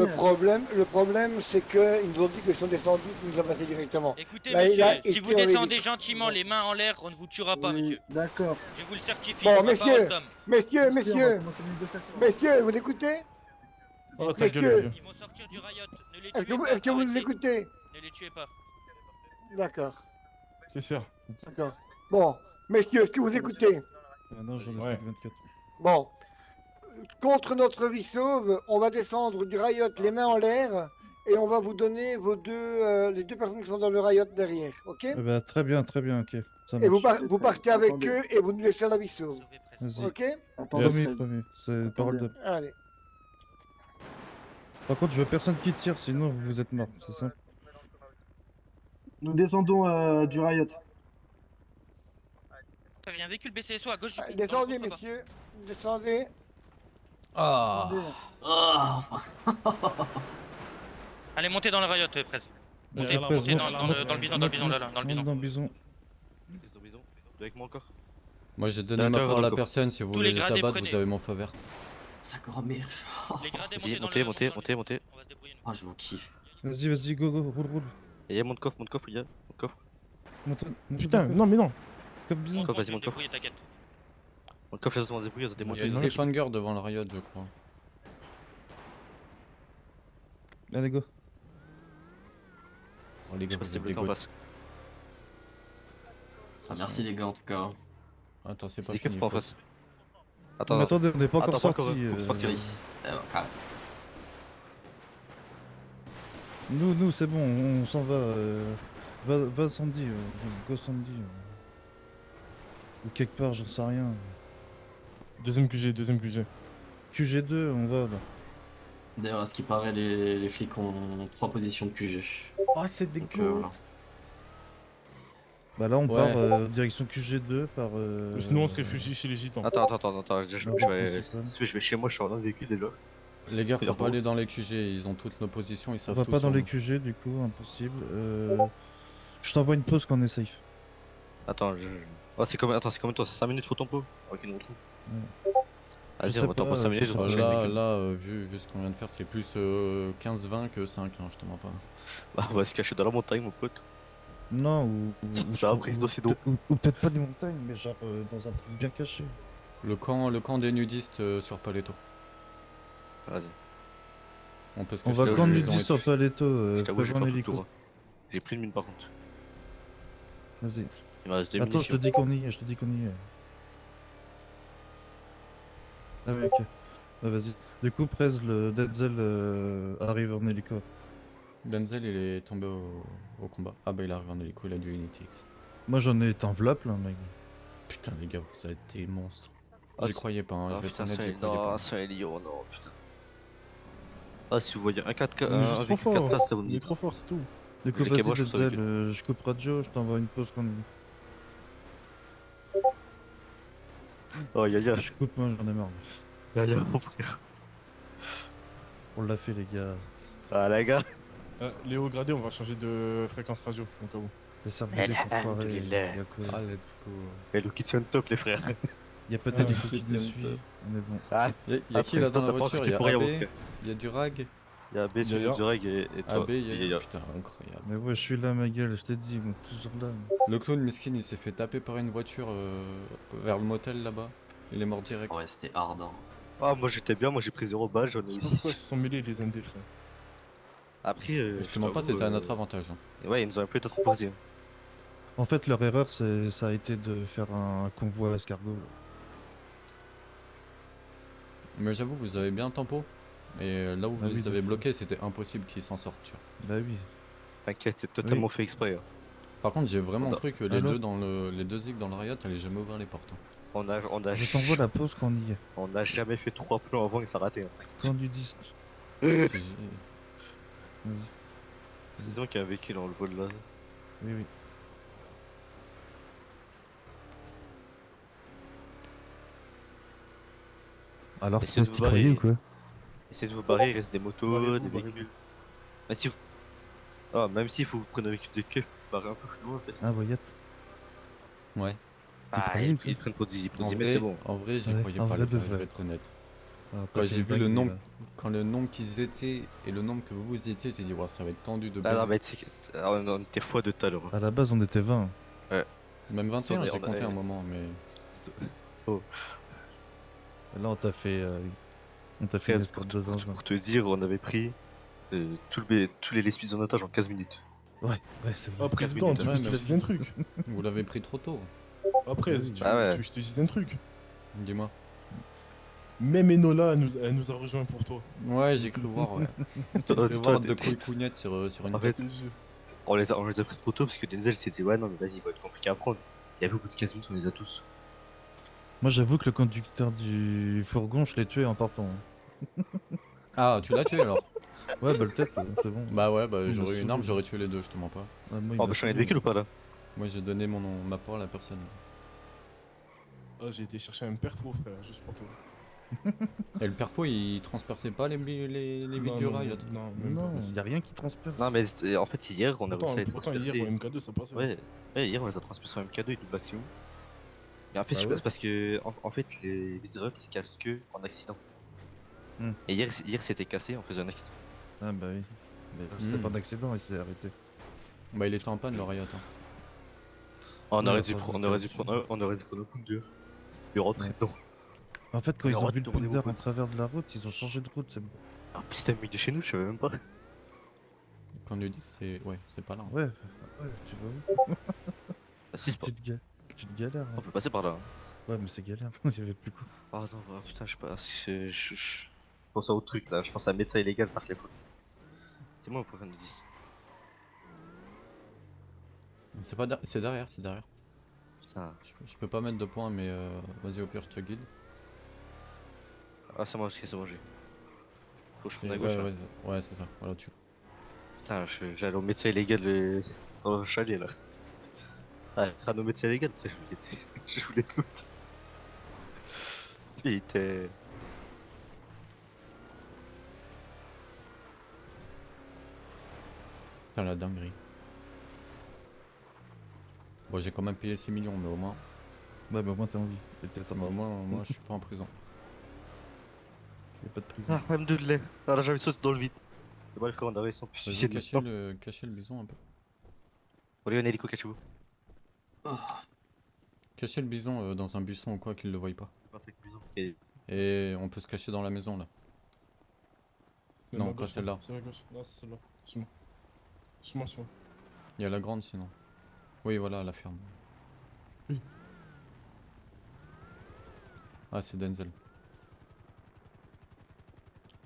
le problème, c'est qu'ils nous ont dit qu'ils sont descendus, qu'ils nous ont passé directement. Écoutez, Là, monsieur, là, si vous ici, on descendez est- gentiment, les mains en l'air, on ne vous tuera pas, monsieur. D'accord. Je vous le certifie. Bon, ma parole d'homme. messieurs, on vous écoutez? Oh, ta gueule, Messieurs, vieux. Ils vont sortir du riot. Ne les est-ce tuez pas. est-ce que vous nous arrêtez. écoutez? Ne les tuez pas. D'accord, Qu'est-ce qu'il y a? d'accord. Bon, messieurs, est-ce que vous écoutez? Ah non, j'en ai Ouais. plus que 24. Bon, contre notre vie sauve, on va descendre du Riot les mains en l'air et on va vous donner les 2 personnes qui sont dans le Riot derrière, ok? Eh bah, très bien, ok. Ça Et marche. vous partez avec Attendez. eux et vous nous laissez à la vie sauve, Vas-y. ok? Attendez, Promis, c'est parole de. Allez. Par contre, je veux personne qui tire, sinon vous êtes mort, c'est simple. nous descendons du Riot. Il y a un véhicule BCSO à gauche du pont. Descendez, messieurs, descendez. Ah. Allez, montez dans le riot, Prez. Montez, Prez, montez dans monte, le bison, dans le bison, là, dans le bison. Dans le bison. Avec moi encore. Moi j'ai donné Là, ma attends, parole à attends. personne, si vous Tous voulez les les gradés, abattre, prenez. vous avez mon feu vert. Ça grand-mère. Les gradés, Vas-y, montez dans montez, le montez, montez. On va se débrouiller. Ah, je vous kiffe. Vas-y, go, roule. Et y'a mon coffre, les gars. Mon coffre. Monte Putain, non, mais non. Coffre bison. Mon coffre, vas-y, On mon va se coffre. débrouiller, t'inquiète. Mon coffre, laisse-moi se débrouiller, ça Il y a démonte. une cliffhanger devant le riot, je crois. Allez, go. Oh, les gars, Je sais pas vous si êtes c'est des bloqué en goats. face. Ah, merci les gars en tout cas. Attends, c'est pas C'est fini. pas en faut- face. Mais attendez, on n'est pas encore Attends, sorti. faut se partir. Oui. Ah, Nous, c'est bon, on s'en va. Va Sandy, go Sandy. Ou quelque part, j'en sais rien. Deuxième QG, deuxième QG. QG2, on va là. D'ailleurs, à ce qui paraît, les flics ont 3 positions de QG. Oh, c'est Donc, dégueu. voilà. Bah là, on Ouais. part direction QG2 par. Sinon, on se réfugie chez les gitans. Attends, je Non, vais chez moi, je suis dans le véhicule déjà. Les gars, Il faut a pas beau. aller dans les QG, ils ont toutes nos positions, ils On savent va tout pas dans sur les nous. QG du coup, impossible. Je t'envoie une pause quand on est safe. Attends, oh, c'est combien de temps? C'est 5 minutes, faut ton pot? Ok, nous retrouve. Je Vas-y, sais on va t'en pas, prendre 5 minutes, je on va sais chez le Là, véhicule. vu ce qu'on vient de faire, c'est plus 15-20 que 5, hein, je te mens pas. Bah, on va se cacher dans la montagne, mon pote. Non, Ça a pris ce dossier d'eau. ou peut-être pas des montagnes, mais genre dans un truc bien caché. Le camp des nudistes sur Paletto. Vas-y. On peut se On cacher va là où quand les nous maisons dit et sur tout. Paletto, Je t'avoue, j'ai pas un tout le hélico. tour. Hein. J'ai plus de mine par contre. Vas-y. Il me reste 2 Attends, je munitions. te dis qu'on y est, Ah oui, ok. Bah, vas-y. Du coup, Prez, le Denzel arrive en hélico. Denzel, il est tombé au combat. Ah bah il arrive en hélico, il a du Unity X. Moi j'en ai été enveloppe là, mec. Putain les gars, vous êtes des monstres. Ah, J'y croyais pas, hein, Ah je vais être putain, honnête, j'y c'est croyais pas. un Elio, non, putain. Ah, si vous voyez un 4K, On est un juste trop véhicule 4 fort. places, ça vous me Il est dites. trop fort, c'est tout. Du coup, Les vas-y, caboches, je trouve ça Denzel, je coupe radio, je t'envoie une pause quand même. Oh, Yaya. Je coupe, moi j'en ai marre. Yaya, mon frère. On l'a fait, les gars. Ah, les gars. Léo Gradé, on va changer de fréquence radio, au cas où. Les cerveaux sont foirés. Y'a quoi Ah, let's go. Et le kit on top, les frères. Y'a pas d'hélico qui nous suit, on est bon. Ah, Y'a qui là dans la voiture? Y'a pour rien, mon AB, frère. y'a du rag. Il y a AB sur D'ailleurs, Dureg et toi. AB, Et Yaya, putain, incroyable. Mais ouais, je suis là, ma gueule, je t'ai dit, moi, toujours là. Le clown miskin, il s'est fait taper par une voiture vers le motel là-bas. Il est mort direct. Ouais, c'était hard. Hein. Ah, moi j'étais bien, moi j'ai pris 0 balles, j'en ai Je sais eu pas pourquoi ils 6. se sont mêlés les NDF. Après, Je te mens pas, c'était à notre avantage. Hein. Ouais, ils nous ont appelé d'autres opposés. En fait, leur erreur, ça a été de faire un convoi escargot. Mais j'avoue, vous avez bien le tempo. Et là où Bah vous oui, les de avez fou. bloqués, c'était impossible qu'ils s'en sortent. Tu vois. Bah oui. T'inquiète, c'est totalement Oui. fait exprès. Hein. Par contre, j'ai vraiment On a- cru que Alors les deux zigs dans le riot allaient jamais ouvrir les portes. Hein. On a Je t'envoie la pause quand on y est. On n'a jamais fait 3 plans avant et ça a raté. Hein. Quand du 10. C'est- Vas-y. Disons qu'il y a un véhicule dans le vol là. Oui, oui. Alors, Essayez de tu vous t'y croyais ou barrer. quoi? Essayez de vous barrer, il reste des motos, Barrez-vous, des barrez-vous. véhicules. Même si vous... Ah, même si vous prenez un véhicule de queue, barrez un peu plus loin en fait. Ah, voyette. Ouais. T'y croyais ou quoi? Ils prennent pour 10 En mètres, vrai, c'est bon. en vrai, j'y Ouais, croyais en pas, vrai les de gars, je vrai. vais être honnête. Ah, Quand t'as j'ai fait vu une le dinguerie, nombre, là. quand le nombre qu'ils étaient et le nombre que vous étiez, j'ai dit, ouais, ça va être tendu de Ah non, base. mais tu sais que... on était fois de tout à l'heure. À la base, on était 20. Ouais. Même 21, On j'ai a- compté un moment, mais. Oh. Là, on t'a fait une 13 escorte de zinzin. pour te dire, on avait pris tous les lesbiens en otage en 15 minutes. Ouais, c'est Ah, vrai. président, tu Ouais, veux que je mais- te dise un truc. Vous l'avez pris trop tôt. Après, Oui. tu Ah ouais. veux que je te dise un truc. Dis-moi. Même Enola, elle nous a rejoint pour toi. Ouais, j'ai cru voir, ouais. J'ai Toi, cru toi, voir t'es- de couilles-cougnettes sur une En fait, tête. on les a pris trop tôt parce que Denzel s'est dit ouais non mais vas-y, il va être compliqué à prendre. Et au bout de 15 minutes on les a tous. Moi, j'avoue que le conducteur du fourgon, je l'ai tué en partant. Ah, tu l'as tué alors? Ouais, bah le tête, c'est bon. Bah ouais, bah Il m'a j'aurais eu une arme, saoulé. j'aurais tué les deux, je te mens pas. Ah, moi, il Oh m'a bah changer de saoulé. véhicule ou pas là? Moi j'ai donné ma parole à la personne. Ah, j'ai été chercher un perfo, frère, juste pour toi. Et le perfo il transperçait pas les vides Non, du non, riot. non, même Non, pas. y a rien qui transperce. Non mais en fait hier on a Pourtant, réussi à les pourtant, hier, transpercer. au MK2, ça passait. Ouais, hier on les a transpercés en MK2 et double action. Et en fait Bah je ouais. pense parce que en fait les riot ils se cassent que en accident. Hmm. Et hier c'était cassé, on faisait un accident. Ah bah oui. Mais c'était Hmm. pas d'accident, il s'est arrêté. Bah il était en panne le riot. Hein. On Ouais, aurait dû ça, prendre je on me aurait tiens dû prendre on aurait dû prendre un Pounder. Et rentrer Ouais. dedans. En fait, quand Mais ils on ont aurait vu dû le tourner Pounder beaucoup. en travers de la route, ils ont changé de route, c'est bon. Ah puis c'était un mec de chez nous, je savais même pas. Quand on lui dit c'est. Ouais, c'est pas là. Hein. Ouais, tu vois. Ah, si, c'est pas- Petite galère. On Hein. peut passer par là. Hein. Ouais, mais c'est galère, il y avait plus quoi. Ah non, bah, putain, je sais pas, je pense à autre truc là, je pense à médecin illégal par les fous. Dis-moi au prochain de 10. C'est pas c'est derrière, c'est derrière. Putain. Je peux pas mettre de points, mais vas-y au pire je te guide. Ah, c'est moi aussi, c'est moi, j'ai. Faut que je prenne Et à gauche. ouais, là. ouais, c'est ça, voilà tu. Putain, j'allais au médecin illégal dans le chalet là. Ah, crâne au médecin illégal, après je voulais tout. Putain. Putain la dinguerie. Bon j'ai quand même payé 6 millions, mais au moins. Ouais, mais au moins t'es en vie. Et t'es sorti. Bah, moi je suis pas en prison. Y'a pas de prison. Ah, même de lait. Ah là, j'avais sauté dans le vide. C'est pas le frère, on avait son Vas-y suicide maintenant. cacher le bison un peu. Allez, un hélico, cachez-vous. Cacher le bison dans un buisson ou quoi qu'il le voie pas. Ah, c'est que bison, parce qu'il y Et on peut se cacher dans la maison là. C'est Non, ma pas gauche, celle-là. C'est ma gauche. Non, c'est celle-là. Suis-moi. Suis-moi, suis-moi. Il y a la grande sinon. Oui voilà la ferme. Oui. Ah c'est Denzel.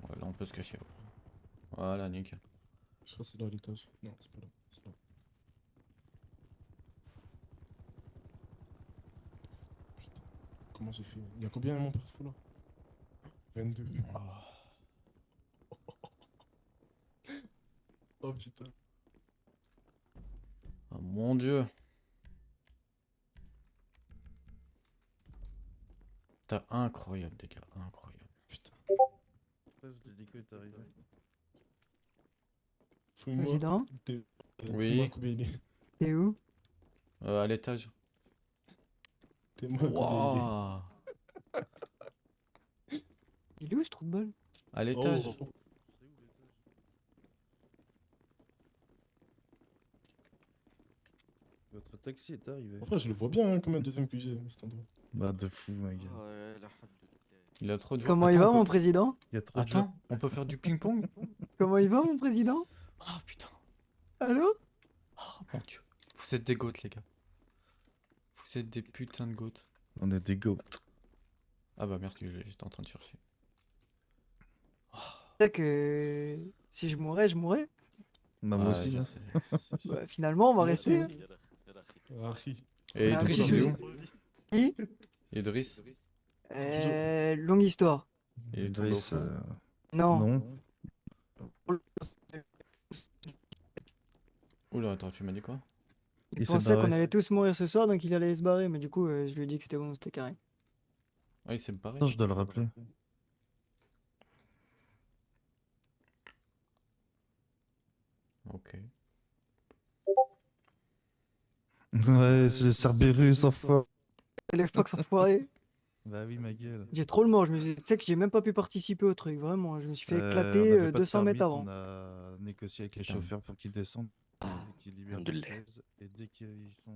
Ouais, là on peut se cacher. Ouais. Voilà nickel. Je crois que c'est là à l'étage. Non, c'est pas là. C'est là. Putain. Comment j'ai fait? Il y a combien mon perfo là? 22. Oh putain. Oh mon dieu. T'as incroyable les gars, incroyable. Putain. L'hélico est arrivé. Fouille-moi. Président Oui. Dis-moi combien il est. T'es où? À l'étage. Dis-moi combien il est. Il est où ce trou de balle? À l'étage. Oh. taxi est arrivé. Après, je le vois bien hein, comme un deuxième QG, cet endroit. Bah, de fou, ma gueule. Il a trop de Comment il va, Attends, mon président? Il y a trop de Attends, on peut faire du ping-pong? Comment il va, mon président? Oh putain. Allô? Oh mon dieu. Vous êtes des goats, les gars. Vous êtes des putains de goats. On est des goats. Ah bah merci, j'étais en train de chercher. Tu sais que si je mourais, je mourrais. Bah, moi Ouais, aussi. je hein. sais. Bah, finalement, on va rester. Hein. Et Un Idriss, petit il est souci. où? Qui? Idriss? Longue histoire. Et Idriss, Non. non. Oula, attends, tu m'as dit quoi? Il Il s'est pensait qu'on barré. allait tous mourir ce soir, donc il allait se barrer, mais du coup, je lui ai dit que c'était bon, c'était carré. Ah, il s'est barré. Attends, je dois le rappeler. Ok. Ouais, c'est les Cerberus, enfin. Lève pas que ça foiré. Bah oui, ma gueule. J'ai trop le mort, tu sais que j'ai même pas pu participer au truc, vraiment. Je me suis fait On éclater avait pas de 200 mètres permis, avant. On a négocié avec les Putain. chauffeurs pour qu'ils descendent. Et qu'ils libèrent les Alhamdoulilah. 13. Et dès qu'ils sont.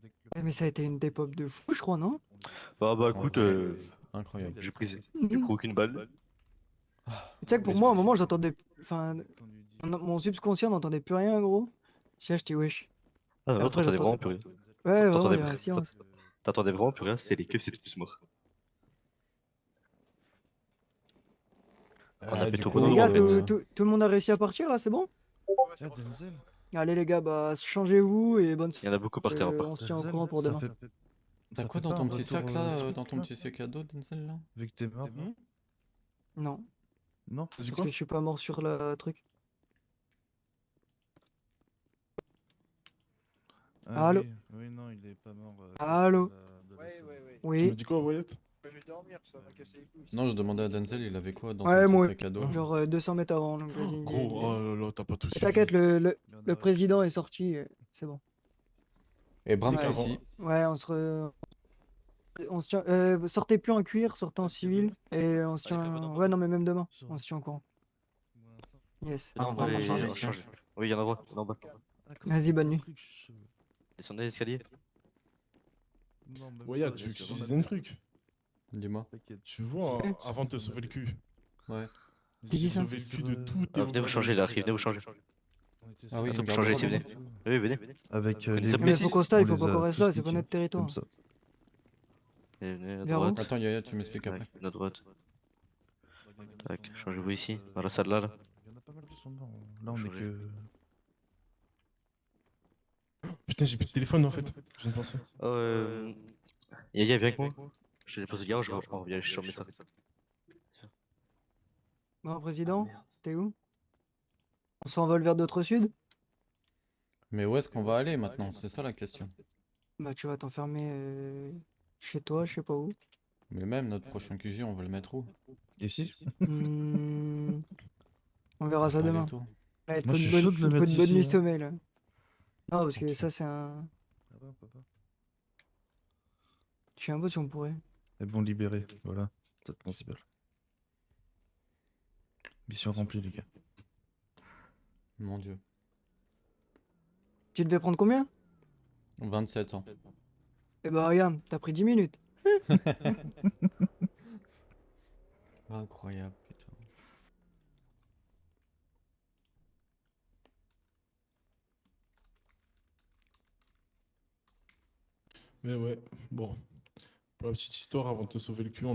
Dès que le Ouais, mais ça a été une dépop de fou, je crois, non? Bah En écoute, vrai, incroyable. j'ai pris aucune balle. Tu sais que pour moi, à un moment, j'entendais. Enfin, mon subconscient n'entendait plus rien, gros. J'étais wesh. Ah non, Après, t'entendais j'entends- vraiment plus rien. Ouais, vraiment, T'entendais il y a un silence. t'entendais vraiment plus rien, c'est les keufs, c'était tous morts. On a fait du tout coup, bon Les gars, endroit en fait. tout le monde a réussi à partir là, c'est bon? Ah, Denzel. Allez, les gars, bah, changez-vous et bonne Il y en a beaucoup par terre en part. on se tient au Denzel, courant pour ça demain. fait- T'as ça quoi fait dans pas ton un petit retour, sac là, truc, dans ton là petit sac à dos, Denzel là? Vu que t'es mort. Non, Non? T'as dit parce quoi? que je suis pas mort sur le truc. Ah Allô? oui, oui, non, il est pas mort. Allô? Ouais, ouais, ouais. Tu Oui. m'as dit quoi, Wyatt? Je vais dormir, ça m'a cassé les couilles. Non, je demandais à Denzel, il avait quoi dans Ouais, son petit moi, sac à dos? genre 200 mètres avant, donc vas-y. Gros, oh là là, t'as pas tout suivi. T'inquiète, le président est sorti, c'est bon. Et Bram C'est ici. Ouais, on se tient. Sortez plus en cuir, sortez en civil, et on se tient. Ouais, non, mais même demain, on se tient au courant. Yes. Là, on va aller on change. Oui, il y en a un, il y en a en bas. Vas-y, bonne nuit. Descendez l'escalier. Wyatt, tu veux que je te dise un truc? Dis-moi. Tu vois, avant de te sauver le cul. Ouais. Qui dit J'ai ça? sauvé le cul de tout tes Venez vous changer là, venez vous changer. Ah oui, Attends, une vous changez ici, garde-robe. venez. Oui, venez. Avec Vous connaissez les pas Mais ici faut qu'on se taille, on faut les pas a qu'on reste tous là, c'est pas niqués, notre territoire. comme ça. Venez à Vers où? droite. Attends, Yaya, tu m'expliques après. À droite. Tac, changez-vous ici, dans la salle là. Il y en a pas mal qui sont morts. Là, on est Changer. que. Putain, j'ai plus de téléphone en fait. Je viens de penser. Yaya, viens avec moi. Je te dépose le garage, on revient sur ça. Bon, président, t'es où? On s'envole vers d'autres sud? Mais où est-ce qu'on va aller maintenant? C'est ça la question. Bah, tu vas t'enfermer chez toi, je sais pas où. Mais même notre prochain QG, on va le mettre où? Ici? Hmm, On verra ça Pas du demain. tout. Là, il Moi, faut je une suis chaud bonne, de le il faut mettre une bonne ici, nuit hein. sommeil là. Non, parce que ça, c'est un. Je sais un peu si on pourrait. Elles vont libérer, voilà. C'est le principal. Mission remplie, les gars. Mon dieu. Tu devais prendre combien? 27 ans. Eh bah, regarde, t'as pris 10 minutes. Incroyable, putain. Mais ouais, bon. Pour la petite histoire, avant de te sauver le cul,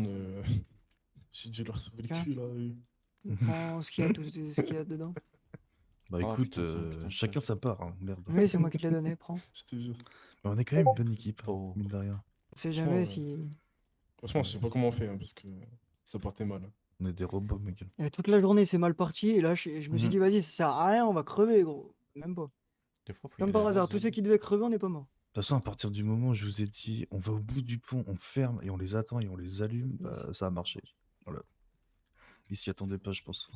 j'ai dû leur sauver le Tiens. cul là. Prends ce qu'il y a, tout ce qu'il y a dedans. Bah Oh, écoute, putain, c'est un putain de chacun sa part, hein, merde. Oui, c'est moi qui te l'ai donné, prends. Je te jure. Mais on est quand même une bonne équipe, Oh. mine de rien. On sait Franchement, jamais si. Franchement, je sais pas comment on fait, hein, parce que ça partait mal. On est des robots, ma gueule. Et toute la journée, c'est mal parti, et là, je me suis Mhm. dit, vas-y, ça sert à rien, on va crever, gros. Même pas. Des fois, faut y Comme aller par à hasard, la tous ceux zone. qui devaient crever, on n'est pas morts. De toute façon, à partir du moment où je vous ai dit, on va au bout du pont, on ferme et on les attend et on les allume, bah, ça a marché. Voilà. Ils s'y attendaient pas, je pense.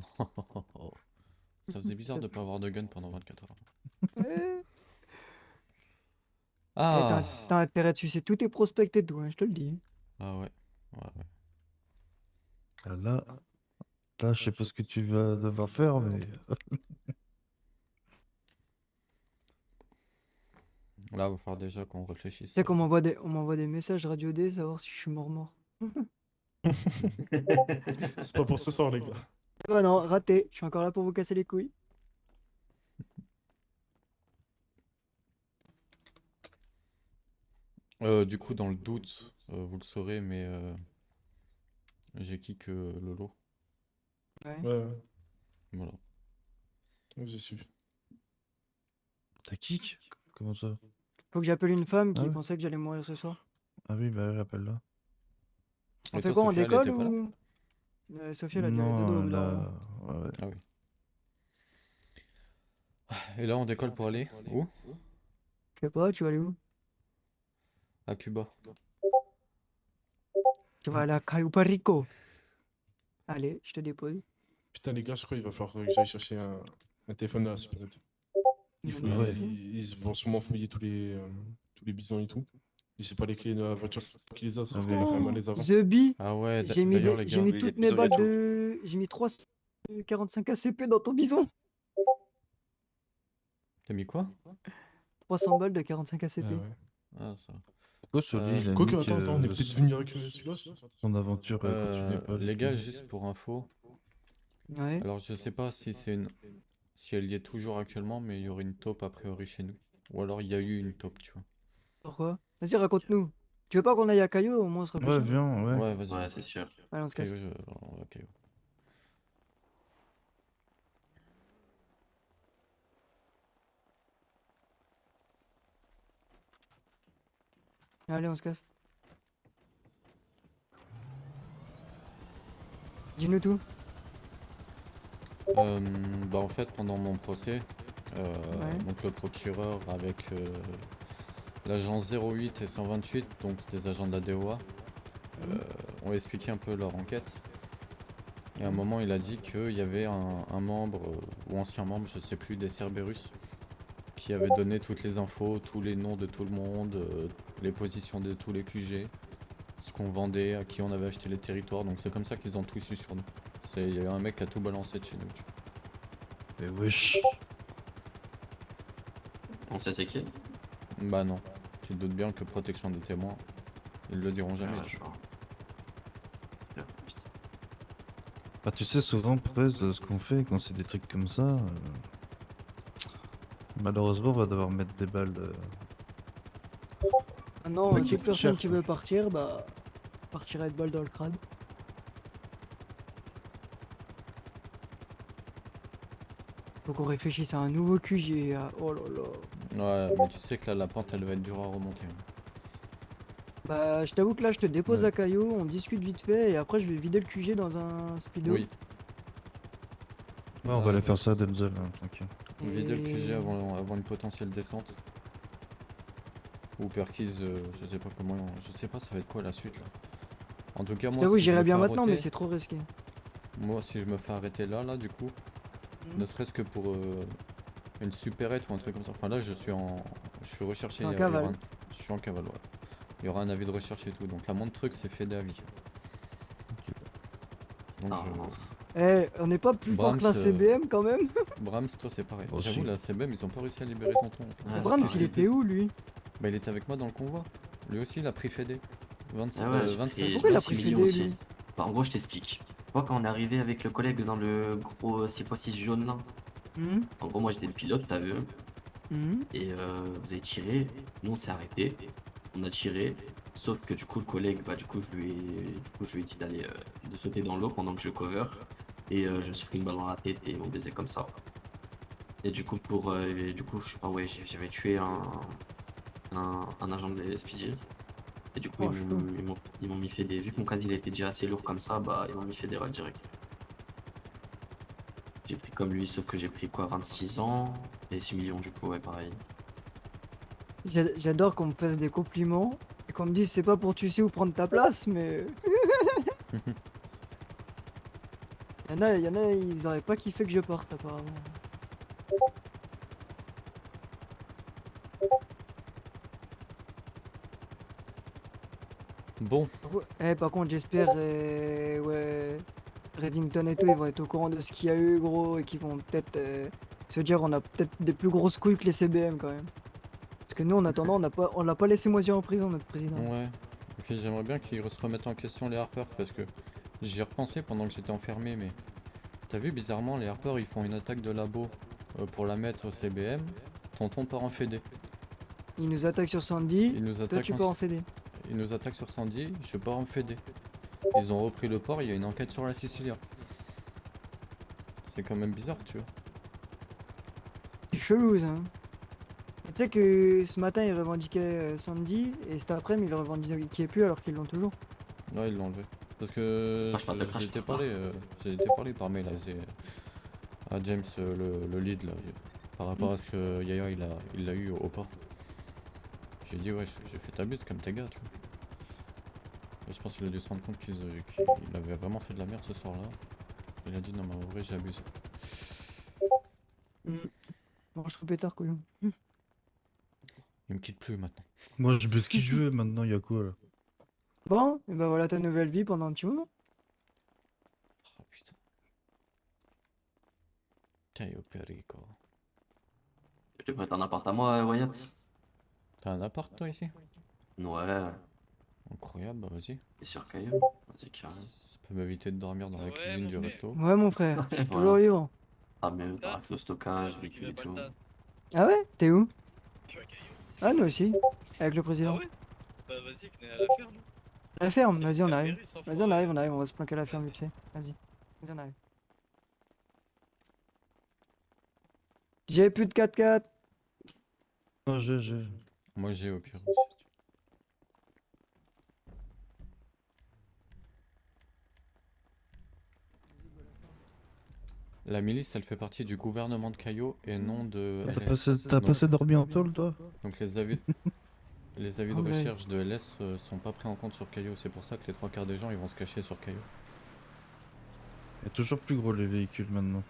Ça faisait bizarre de pas avoir de gun pendant 24 heures. Eh, Ah! t'as intérêt de sucer tous tes prospects et tout, hein, je te le dis. Ah ouais. Ouais, ouais. Ah, là, je sais pas ce que tu vas devoir faire, mais. Là, il va falloir déjà qu'on réfléchisse. Tu sais qu'on m'envoie des messages radio D, savoir si je suis mort. C'est pas pour ce soir, les gars. Oh non, raté. Je suis encore là pour vous casser les couilles. Du coup, dans le doute, vous le saurez, mais j'ai kick Lolo. Ouais. Ouais. Voilà. J'ai su. T'as kick? Comment ça? Faut que j'appelle une femme qui Ah ouais. pensait que j'allais mourir ce soir. Ah oui, bah rappelle-la. On Et fait toi, quoi, on Sophia, elle décolle était pas là? ou... Sophia, elle a Non, dodo, là... là. Ouais. Ah oui. Et là, on décolle pour aller où? Je sais pas, tu vas aller où? À Cuba. Tu vas aller à Cayupa Rico. Allez, je te dépose. Putain, les gars, je crois qu'il va falloir que j'aille chercher un téléphone à la supérette. Ouais. Ils vont sûrement fouiller tous les bisons et tout. Et j'ai pas les clés de la voiture qui les a, sauf Ah qu'elle a oui. fait mal les avant. The Bee, Ah ouais, j'ai mis, d'ailleurs, les j'ai gars. mis Oui, toutes les mes bisons balles gâteaux. de... J'ai mis 345 ACP dans ton bison. T'as mis quoi? 300 balles de 45 ACP. Ah ouais. Ah, ça. Pourquoi Soli, il a Quoique, nick, attends, on est peut-être venu récupérer celui-là. son aventure quand tu n'es pas. Les gars, juste pour info. Ouais. Alors, je sais pas si c'est une... si elle y est toujours actuellement, mais il y aurait une taupe a priori chez nous. Ou alors il y a eu une taupe, tu vois. Pourquoi? Vas-y, raconte-nous. Tu veux pas qu'on aille à Caillou, au moins on sera plus Ouais, sûr. viens, ouais. Ouais, vas-y. Ouais, c'est sûr. Allez, on se casse. On va Caillou. Allez, on se casse. Dis-nous tout. Bah en fait, pendant mon procès, donc le procureur avec l'agent 08 et 128, donc des agents de la DOA, ont expliqué un peu leur enquête. Et à un moment, il a dit qu'il y avait un membre, ou ancien membre, je sais plus, des Cerberus, qui avait donné toutes les infos, tous les noms de tout le monde, les positions de tous les QG, ce qu'on vendait, à qui on avait acheté les territoires, donc c'est comme ça qu'ils ont tout su sur nous. Il y avait un mec qui a tout balancé de chez nous. Tu vois. Mais wesh. On sait c'est qui? Bah non, tu te doutes bien que protection des témoins, ils le diront jamais. Ah, tu vois. Ah, tu sais, souvent, Prez, ce qu'on fait quand c'est des trucs comme ça, malheureusement, on va devoir mettre des balles. Maintenant, Ouais, toute qui personne cherche, qui veut partir, bah, partira de balle dans le crâne. Faut qu'on réfléchisse à un nouveau QG. Oh là là. Ouais, mais tu sais que là, la pente, elle va être dure à remonter. hein. Bah, je t'avoue que là, je te dépose Ouais. à Caillou, on discute vite fait, et après, je vais vider le QG dans un speedo. Oui. Ouais, on va aller faire ça à Denzel, hein, tranquille. Vider le QG avant une potentielle descente. Ou Perquise, je sais pas comment, je sais pas ça va être quoi la suite là. En tout cas, Je moi, t'avoue, si je j'irais me bien fais maintenant, mais arrêter- c'est trop risqué. Moi, si je me fais arrêter là, du coup, ne serait-ce que pour une supérette ou un truc comme ça. Enfin là, je suis recherché. En il y cavale. aura je suis en cavale, ouais. Il y aura un avis de recherche et tout. Donc la moindre truc, c'est fait d'avis. Donc Eh, on n'est pas plus fort que la CBM quand même. Brahms, toi, c'est pareil. Aussi. J'avoue, la CBM, ils ont pas réussi à libérer tonton. Brahms, il était où lui? Bah, il était avec moi dans le convoi. Lui aussi, il a pris Fédé. 27, Ah ouais, j'ai 27. pris Pourquoi il a 26 pris millions Fédé, aussi. lui Bah, en gros, je t'explique. Moi, quand on est arrivé avec le collègue dans le gros 6x6 jaune là, en gros, moi j'étais le pilote, t'as vu. Et vous avez tiré, nous on s'est arrêté, on a tiré, sauf que du coup, le collègue, bah, du coup, je lui ai dit d'aller de sauter dans l'eau pendant que je cover. Et je me suis pris une balle dans la tête et ils m'ont baisé comme ça. Et du coup, j'avais tué un agent de l'SPJ. Et du coup, Oh, ils m'ont mis fait des. Vu que mon casier il était déjà assez lourd comme ça, bah ils m'ont mis fait des rats direct. J'ai pris comme lui, sauf que j'ai pris quoi, 26 ans et 6 millions du coup, ouais, pareil. J'adore qu'on me fasse des compliments et qu'on me dise c'est pas pour tu sais où prendre ta place, mais. Il y en a, ils auraient pas kiffé que je parte apparemment. Bon. Par contre, j'espère, ouais, Reddington et tout, ils vont être au courant de ce qu'il y a eu, gros, et qu'ils vont peut-être se dire on a peut-être des plus grosses couilles que les CBM quand même. Parce Parce que nous, en attendant, on l'a pas laissé moisir en prison, notre président. Ouais. Et puis j'aimerais bien qu'ils se remettent en question les Harper parce que j'y ai repensé pendant que j'étais enfermé, mais t'as vu bizarrement les Harper ils font une attaque de labo pour la mettre au CBM, tonton part en fédé. Ils nous attaquent sur Sandy, Ils nous toi attaquent tu pars en fédé. Ils nous attaquent sur Sandy, je pars en fédé. Ils ont repris le port, il y a une enquête sur la Sicilia. C'est quand même bizarre, tu vois. C'est chelou ça. Tu sais que ce matin ils revendiquaient Sandy et cet après-midi ils le revendiquaient plus alors qu'ils l'ont toujours. Ouais, ils l'ont enlevé. Parce que j'ai été parlé par mail à James, le lead là, par rapport à ce que Yaya il l'a eu au port. J'ai dit ouais, j'ai fait ta buse comme tes gars, tu vois. Et je pense qu'il a dû se rendre compte qu'il avait vraiment fait de la merde ce soir-là. Il a dit non mais en vrai j'ai abusé. Bon, je trouve pétard couillon. Il me quitte plus maintenant. Moi, je veux ce que je veux maintenant, y'a quoi là? Bon, et ben voilà ta nouvelle vie pendant un petit moment. Oh putain. Caio Perico. Je te prête un appart à moi, Wyatt. T'as un appart toi ici? Ouais. Incroyable, bah vas-y. Et sur Caillou. Vas-y, carrément. Ça peut m'éviter de dormir dans la cuisine du resto. Ouais mon frère, je suis toujours Voilà. vivant. Ah, mais t'as accès au stockage, véhicule et tout. Ah ouais? T'es où? Ah nous aussi, avec le président. Bah vas-y, venez à la ferme. La ferme, vas-y on arrive. Cerberus, Vas-y on arrive, on va se planquer à la ferme vite fait. Vas-y. Vas-y on arrive. J'ai plus de 4x4. Non, j'ai. Moi j'ai au pire aussi. La milice, elle fait partie du gouvernement de Cayo et non de LS. T'as Donc- passé dormi en tôle, toi? Donc les avis de Ouais. recherche de LS sont pas pris en compte sur Cayo. C'est pour ça que les 3 quarts des gens ils vont se cacher sur Cayo. Il y a toujours plus gros les véhicules maintenant.